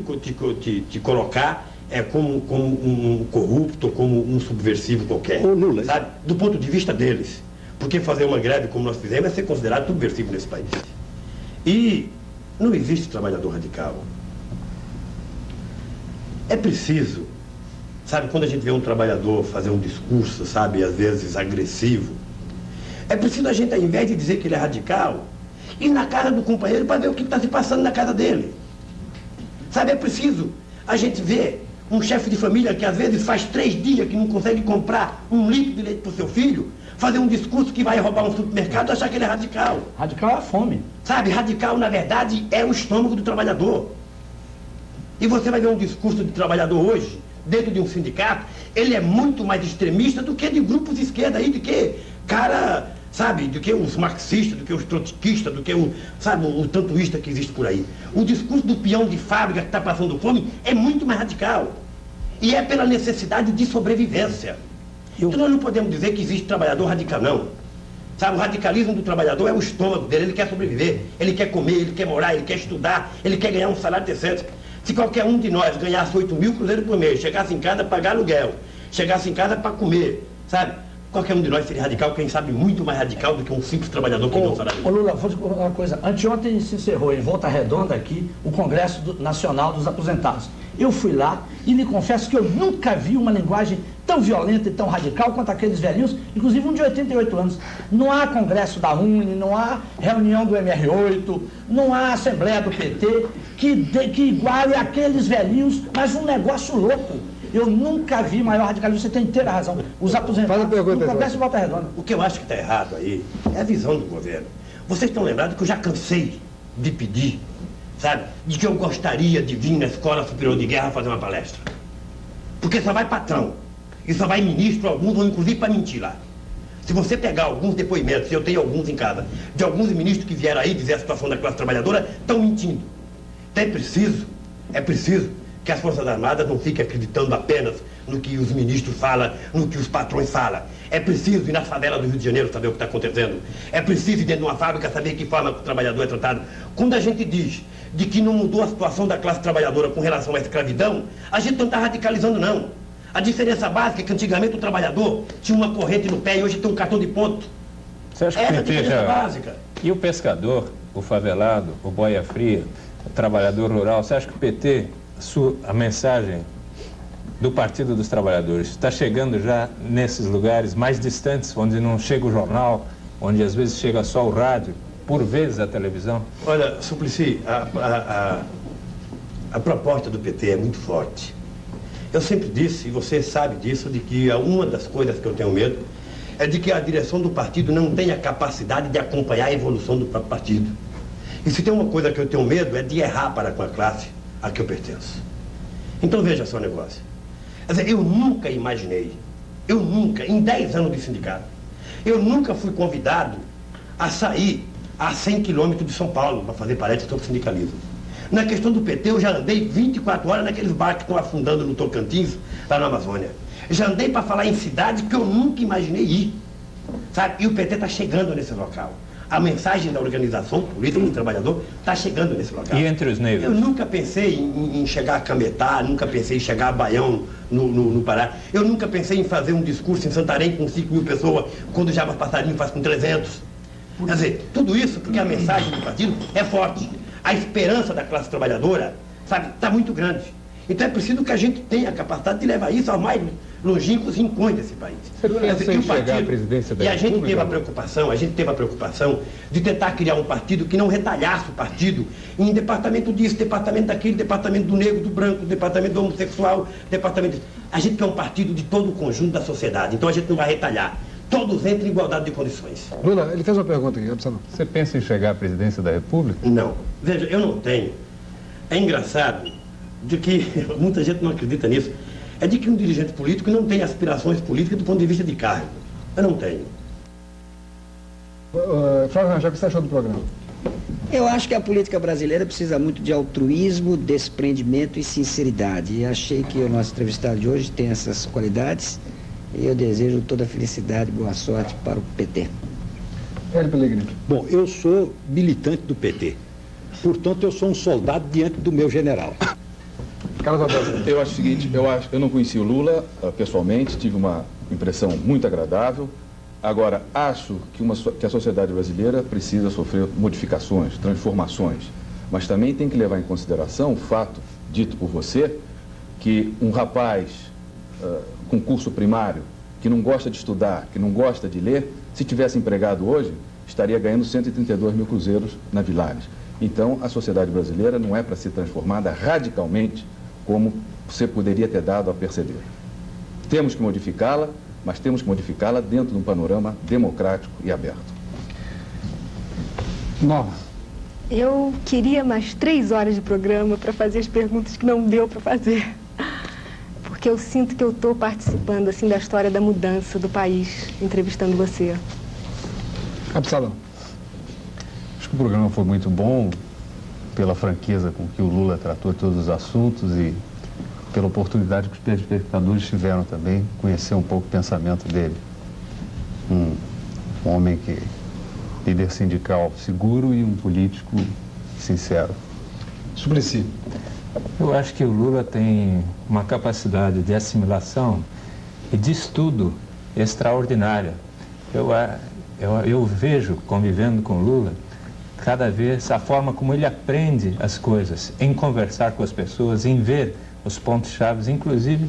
te colocar como um corrupto, como um subversivo qualquer. Ô, Lula, sabe? Do ponto de vista deles. Porque fazer uma greve como nós fizemos é ser considerado subversivo nesse país. E não existe trabalhador radical. É preciso, sabe, quando a gente vê um trabalhador fazer um discurso, sabe, às vezes agressivo, é preciso a gente, ao invés de dizer que ele é radical, ir na casa do companheiro para ver o que está se passando na casa dele. Sabe, é preciso a gente ver um chefe de família que às vezes faz 3 dias que não consegue comprar 1 litro de leite para o seu filho, fazer um discurso que vai roubar um supermercado e achar que ele é radical. Radical é a fome. Sabe, radical na verdade é o estômago do trabalhador. E você vai ver um discurso de trabalhador hoje, dentro de um sindicato, ele é muito mais extremista do que de grupos de esquerda aí, do que cara, sabe, do que os marxistas, do que os trotskistas, do que o tantoísta que existe por aí. O discurso do peão de fábrica que está passando fome é muito mais radical. E é pela necessidade de sobrevivência. Então nós não podemos dizer que existe trabalhador radical, não. Sabe, o radicalismo do trabalhador é o estômago dele, ele quer sobreviver, ele quer comer, ele quer morar, ele quer estudar, ele quer ganhar um salário decente. Se qualquer um de nós ganhasse 8.000 cruzeiros por mês, chegasse em casa para pagar aluguel, chegasse em casa para comer, sabe? Qualquer um de nós seria radical, quem sabe muito mais radical do que um simples trabalhador que ganha um salário. Ô Lula, vou te contar uma coisa. Anteontem se encerrou em Volta Redonda aqui o Congresso Nacional dos Aposentados. Eu fui lá e lhe confesso que eu nunca vi uma linguagem tão violenta e tão radical quanto aqueles velhinhos, inclusive um de 88 anos. Não há congresso da UNE, não há reunião do MR8, não há assembleia do PT que iguale aqueles velhinhos, mas um negócio louco. Eu nunca vi maior radicalismo, você tem inteira razão. Os aposentados no Congresso de Volta Redonda. O que eu acho que está errado aí é a visão do governo. Vocês estão lembrados que eu já cansei de pedir, sabe, de que eu gostaria de vir na Escola Superior de Guerra fazer uma palestra. Porque só vai patrão, e só vai ministro, alguns vão inclusive para mentir lá. Se você pegar alguns depoimentos, eu tenho alguns em casa, de alguns ministros que vieram aí dizer a situação da classe trabalhadora, estão mentindo. Então é preciso que as Forças Armadas não fiquem acreditando apenas no que os ministros falam, no que os patrões falam. É preciso ir nas favelas do Rio de Janeiro saber o que está acontecendo. É preciso ir dentro de uma fábrica saber que forma que o trabalhador é tratado. Quando a gente diz de que não mudou a situação da classe trabalhadora com relação à escravidão, a gente não está radicalizando, não. A diferença básica é que antigamente o trabalhador tinha uma corrente no pé e hoje tem um cartão de ponto. Você acha que essa é a diferença básica. E o pescador, o favelado, o boia fria, o trabalhador rural, você acha que o PT, a mensagem do Partido dos Trabalhadores está chegando já nesses lugares mais distantes, onde não chega o jornal, onde às vezes chega só o rádio, por vezes a televisão? Olha, Suplicy, a proposta do PT é muito forte. Eu sempre disse, e você sabe disso, de que uma das coisas que eu tenho medo é de que a direção do partido não tenha capacidade de acompanhar a evolução do próprio partido. E se tem uma coisa que eu tenho medo é de errar para com a classe a que eu pertenço. Então veja só o negócio. Quer dizer, eu nunca imaginei, em 10 anos de sindicato, eu nunca fui convidado a sair a 100 quilômetros de São Paulo para fazer palestra sobre sindicalismo. Na questão do PT, eu já andei 24 horas naqueles barcos que estão afundando no Tocantins, lá na Amazônia. Já andei para falar em cidades que eu nunca imaginei ir. Sabe? E o PT está chegando nesse local. A mensagem da organização política do trabalhador está chegando nesse local. E entre os negros? Eu nunca pensei em chegar a Cametá, nunca pensei em chegar a Baião, no Pará. Eu nunca pensei em fazer um discurso em Santarém com 5 mil pessoas, quando o Jabas Passarinho faz com 300. Quer dizer, tudo isso porque a mensagem do partido é forte. A esperança da classe trabalhadora, sabe, está muito grande. Então é preciso que a gente tenha a capacidade de levar isso aos mais longínquos rincões desse país. Você pensa em chegar à presidência da E a gente República? teve a preocupação de tentar criar um partido que não retalhasse o partido em departamento disso, departamento daquele, departamento do negro, do branco, departamento do homossexual, departamento... A gente quer um partido de todo o conjunto da sociedade, então a gente não vai retalhar. Todos entram em igualdade de condições. Lula, ele fez uma pergunta aqui, Absalão. Você pensa em chegar à presidência da República? Não. Veja, eu não tenho. É engraçado de que muita gente não acredita nisso. É de que um dirigente político não tem aspirações políticas do ponto de vista de cargo. Eu não tenho. Flávio Rangel, o que você achou do programa? Eu acho que a política brasileira precisa muito de altruísmo, desprendimento e sinceridade. E achei que o nosso entrevistado de hoje tem essas qualidades. E eu desejo toda a felicidade e boa sorte para o PT. Hélio Pellegrini. Bom, eu sou militante do PT. Portanto, eu sou um soldado diante do meu general. Carlos Alberto. Eu acho o seguinte, eu não conheci o Lula pessoalmente, tive uma impressão muito agradável. Agora, acho que a sociedade brasileira precisa sofrer modificações, transformações. Mas também tem que levar em consideração o fato, dito por você, que um rapaz com curso primário, que não gosta de estudar, que não gosta de ler, se tivesse empregado hoje, estaria ganhando 132 mil cruzeiros na Vilares. Então, a sociedade brasileira não é para ser transformada radicalmente como você poderia ter dado a perceber. Temos que modificá-la, mas temos que modificá-la dentro de um panorama democrático e aberto. Nova. Eu queria mais 3 horas de programa para fazer as perguntas que não deu para fazer. Porque eu sinto que eu estou participando assim da história da mudança do país, entrevistando você. Absalão. Acho que o programa foi muito bom, pela franqueza com que o Lula tratou todos os assuntos e pela oportunidade que os telespectadores tiveram também conhecer um pouco o pensamento dele. Um homem que líder sindical seguro e um político sincero. Suplicy. Eu acho que o Lula tem uma capacidade de assimilação e de estudo extraordinária. Eu vejo, convivendo com o Lula, cada vez a forma como ele aprende as coisas, em conversar com as pessoas, em ver os pontos-chave. Inclusive,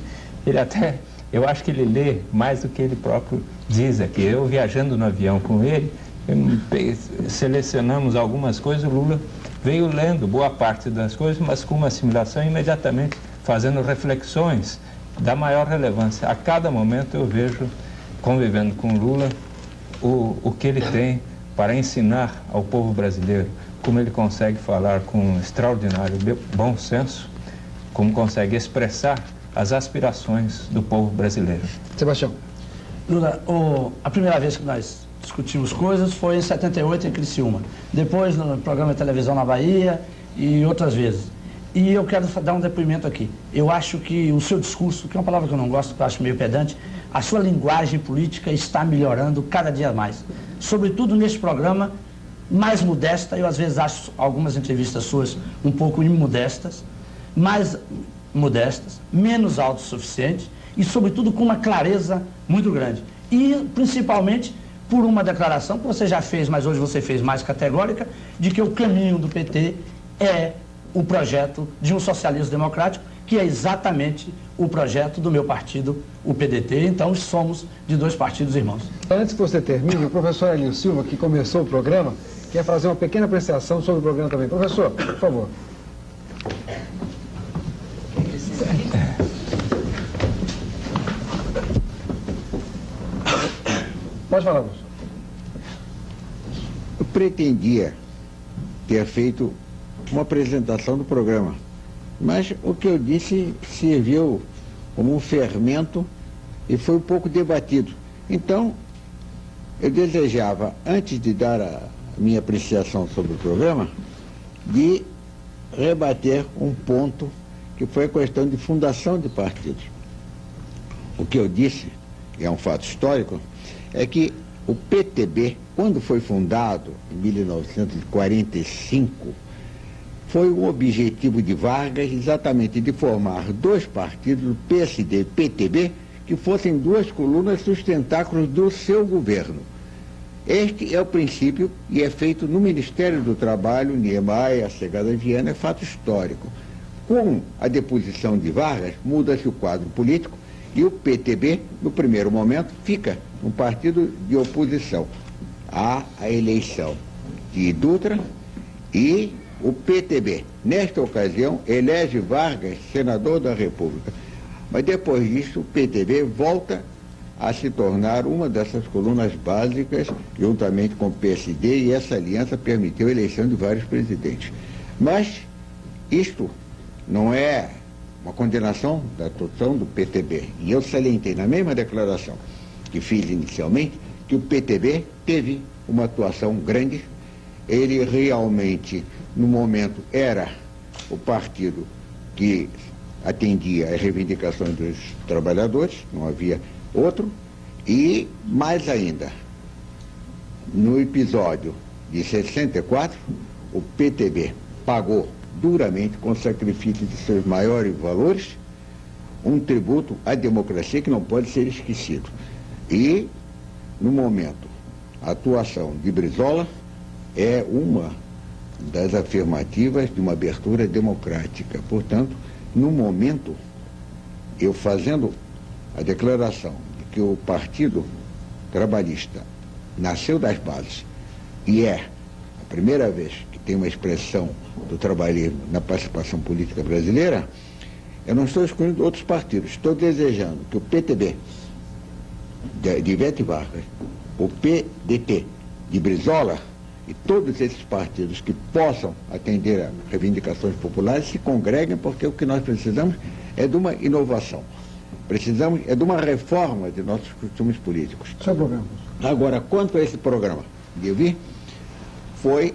eu acho que ele lê mais do que ele próprio diz aqui. Eu, viajando no avião com ele, selecionamos algumas coisas, o Lula veio lendo boa parte das coisas, mas com uma assimilação imediatamente, fazendo reflexões da maior relevância. A cada momento eu vejo, convivendo com o Lula, o que ele tem para ensinar ao povo brasileiro, como ele consegue falar com extraordinário bom senso, como consegue expressar as aspirações do povo brasileiro. Sebastião. Lula, a primeira vez que nós discutimos coisas foi em 78 em Criciúma. Depois no programa de televisão na Bahia e outras vezes. E eu quero dar um depoimento aqui. Eu acho que o seu discurso, que é uma palavra que eu não gosto, que eu acho meio pedante, a sua linguagem política está melhorando cada dia mais. Sobretudo neste programa, mais modesta, eu às vezes acho algumas entrevistas suas um pouco imodestas, mais modestas, menos autossuficientes e sobretudo com uma clareza muito grande. E principalmente por uma declaração que você já fez, mas hoje você fez mais categórica, de que o caminho do PT é o projeto de um socialismo democrático, que é exatamente o projeto do meu partido, o PDT. Então, somos de 2 partidos irmãos. Antes que você termine, o professor Hélio Silva, que começou o programa, quer fazer uma pequena apreciação sobre o programa também. Professor, por favor. Pode falar, professor. Eu pretendia ter feito uma apresentação do programa, mas o que eu disse serviu como um fermento e foi um pouco debatido. Então, eu desejava, antes de dar a minha apreciação sobre o programa, de rebater um ponto que foi a questão de fundação de partidos. O que eu disse, e é um fato histórico, é que O PTB, quando foi fundado, em 1945, foi um objetivo de Vargas exatamente de formar dois partidos, o PSD e PTB, que fossem duas colunas sustentáculos do seu governo. Este é o princípio e é feito no Ministério do Trabalho, Niemeyer, Segada Viana, é fato histórico. Com a deposição de Vargas, muda-se o quadro político e o PTB, no primeiro momento, fica um partido de oposição à eleição de Dutra, e o PTB, nesta ocasião, elege Vargas senador da República. Mas depois disso, o PTB volta a se tornar uma dessas colunas básicas, juntamente com o PSD, e essa aliança permitiu a eleição de vários presidentes. Mas isto não é uma condenação da atuação do PTB. E eu salientei na mesma declaração que fiz inicialmente que o PTB teve uma atuação grande. Ele realmente, no momento, era o partido que atendia às reivindicações dos trabalhadores, não havia outro, e mais ainda, no episódio de 64, o PTB pagou duramente, com sacrifício de seus maiores valores, um tributo à democracia que não pode ser esquecido. E, no momento, a atuação de Brizola é uma das afirmativas de uma abertura democrática. Portanto, no momento, eu fazendo a declaração de que o Partido Trabalhista nasceu das bases e é a primeira vez que tem uma expressão do trabalhismo na participação política brasileira, eu não estou excluindo outros partidos. Estou desejando que o PTB de Ivete Vargas, o PDT de Brizola e todos esses partidos que possam atender a reivindicações populares se congreguem, porque o que nós precisamos é de uma inovação. Precisamos de uma reforma de nossos costumes políticos. Seu programa. Agora, quanto a esse programa de vir, foi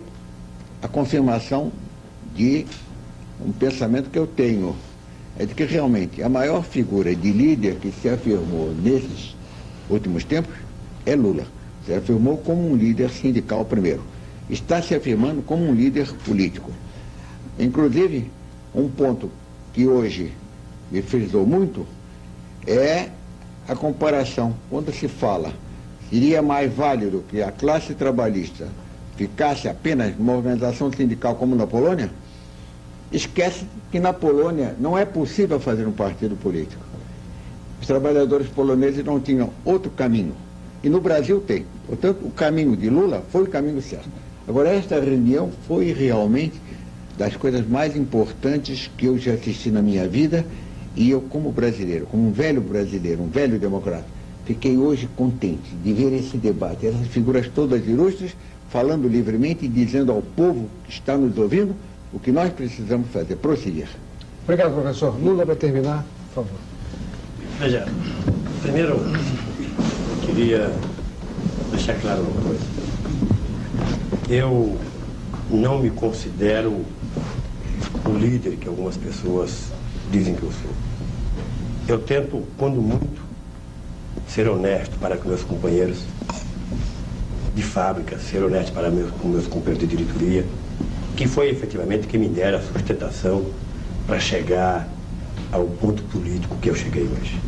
a confirmação de um pensamento que eu tenho, é de que realmente a maior figura de líder que se afirmou nesses últimos tempos é Lula. Se afirmou como um líder sindical primeiro. Está se afirmando como um líder político. Inclusive, um ponto que hoje me frisou muito é a comparação. Quando se fala, seria mais válido que a classe trabalhista ficasse apenas numa organização sindical como na Polônia, esquece que na Polônia não é possível fazer um partido político. Os trabalhadores poloneses não tinham outro caminho. E no Brasil tem. Portanto, o caminho de Lula foi o caminho certo. Agora, esta reunião foi realmente das coisas mais importantes que eu já assisti na minha vida, e eu, como brasileiro, como um velho brasileiro, um velho democrata, fiquei hoje contente de ver esse debate, essas figuras todas ilustres, falando livremente e dizendo ao povo que está nos ouvindo o que nós precisamos fazer, prosseguir. Obrigado, professor. Lula, para terminar, por favor. Veja, primeiro eu queria deixar claro uma coisa. Eu não me considero o líder que algumas pessoas dizem que eu sou. Eu tento, quando muito, ser honesto para com meus companheiros de fábrica, ser honesto com meus companheiros de diretoria, que foi efetivamente quem me dera a sustentação para chegar ao ponto político que eu cheguei hoje.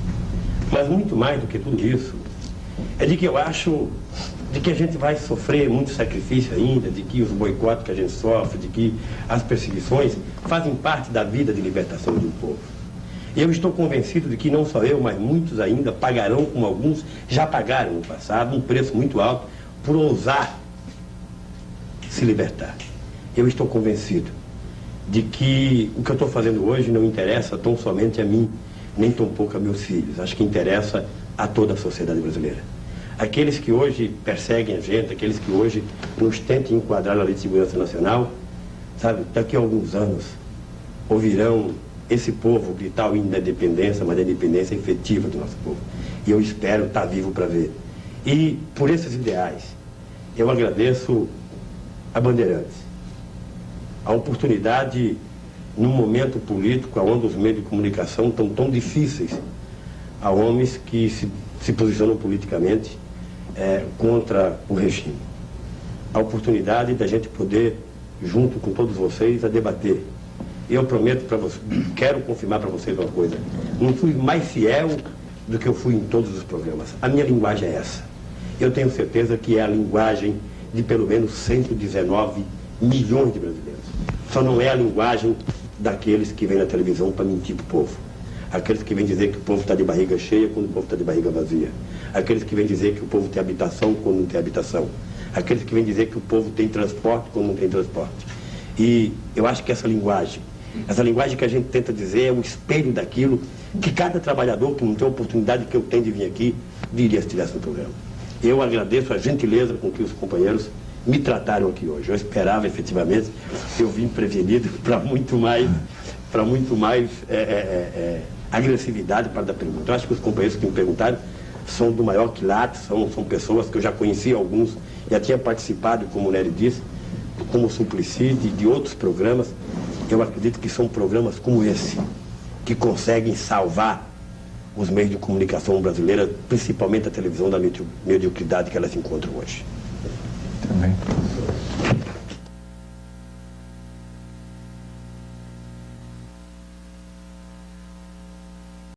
Mas muito mais do que tudo isso, é de que eu acho de que a gente vai sofrer muito sacrifício ainda, de que os boicotes que a gente sofre, de que as perseguições fazem parte da vida de libertação de um povo. E eu estou convencido de que não só eu, mas muitos ainda pagarão, como alguns já pagaram no passado, um preço muito alto por ousar se libertar. Eu estou convencido de que o que eu estou fazendo hoje não interessa tão somente a mim, nem tão pouco a meus filhos. Acho que interessa a toda a sociedade brasileira. Aqueles que hoje perseguem a gente, aqueles que hoje nos tentam enquadrar na Lei de Segurança Nacional, sabe, daqui a alguns anos ouvirão esse povo gritar o hino da independência, mas da independência efetiva do nosso povo. E eu espero estar vivo para ver. E por esses ideais, eu agradeço a Bandeirantes, a oportunidade num momento político onde os meios de comunicação estão tão difíceis a homens que se posicionam politicamente contra o regime. A oportunidade da gente poder, junto com todos vocês, a debater. Eu prometo para vocês, quero confirmar para vocês uma coisa, não fui mais fiel do que eu fui em todos os programas. A minha linguagem é essa. Eu tenho certeza que é a linguagem de pelo menos 119 milhões de brasileiros. Só não é a linguagem daqueles que vêm na televisão para mentir para o povo. Aqueles que vêm dizer que o povo está de barriga cheia quando o povo está de barriga vazia. Aqueles que vêm dizer que o povo tem habitação quando não tem habitação. Aqueles que vêm dizer que o povo tem transporte quando não tem transporte. E eu acho que essa linguagem que a gente tenta dizer é o espelho daquilo que cada trabalhador que não tem a oportunidade que eu tenho de vir aqui, diria se estivesse no programa. Eu agradeço a gentileza com que os companheiros me trataram aqui hoje. Eu esperava, efetivamente, eu vim prevenido para muito mais agressividade para dar pergunta. Eu acho que os companheiros que me perguntaram são do maior quilate, são pessoas que eu já conhecia alguns, já tinha participado, como o Nery disse, como o Suplicy, de outros programas. Eu acredito que são programas como esse, que conseguem salvar os meios de comunicação brasileira, principalmente a televisão, da mediocridade que elas encontram hoje. Também.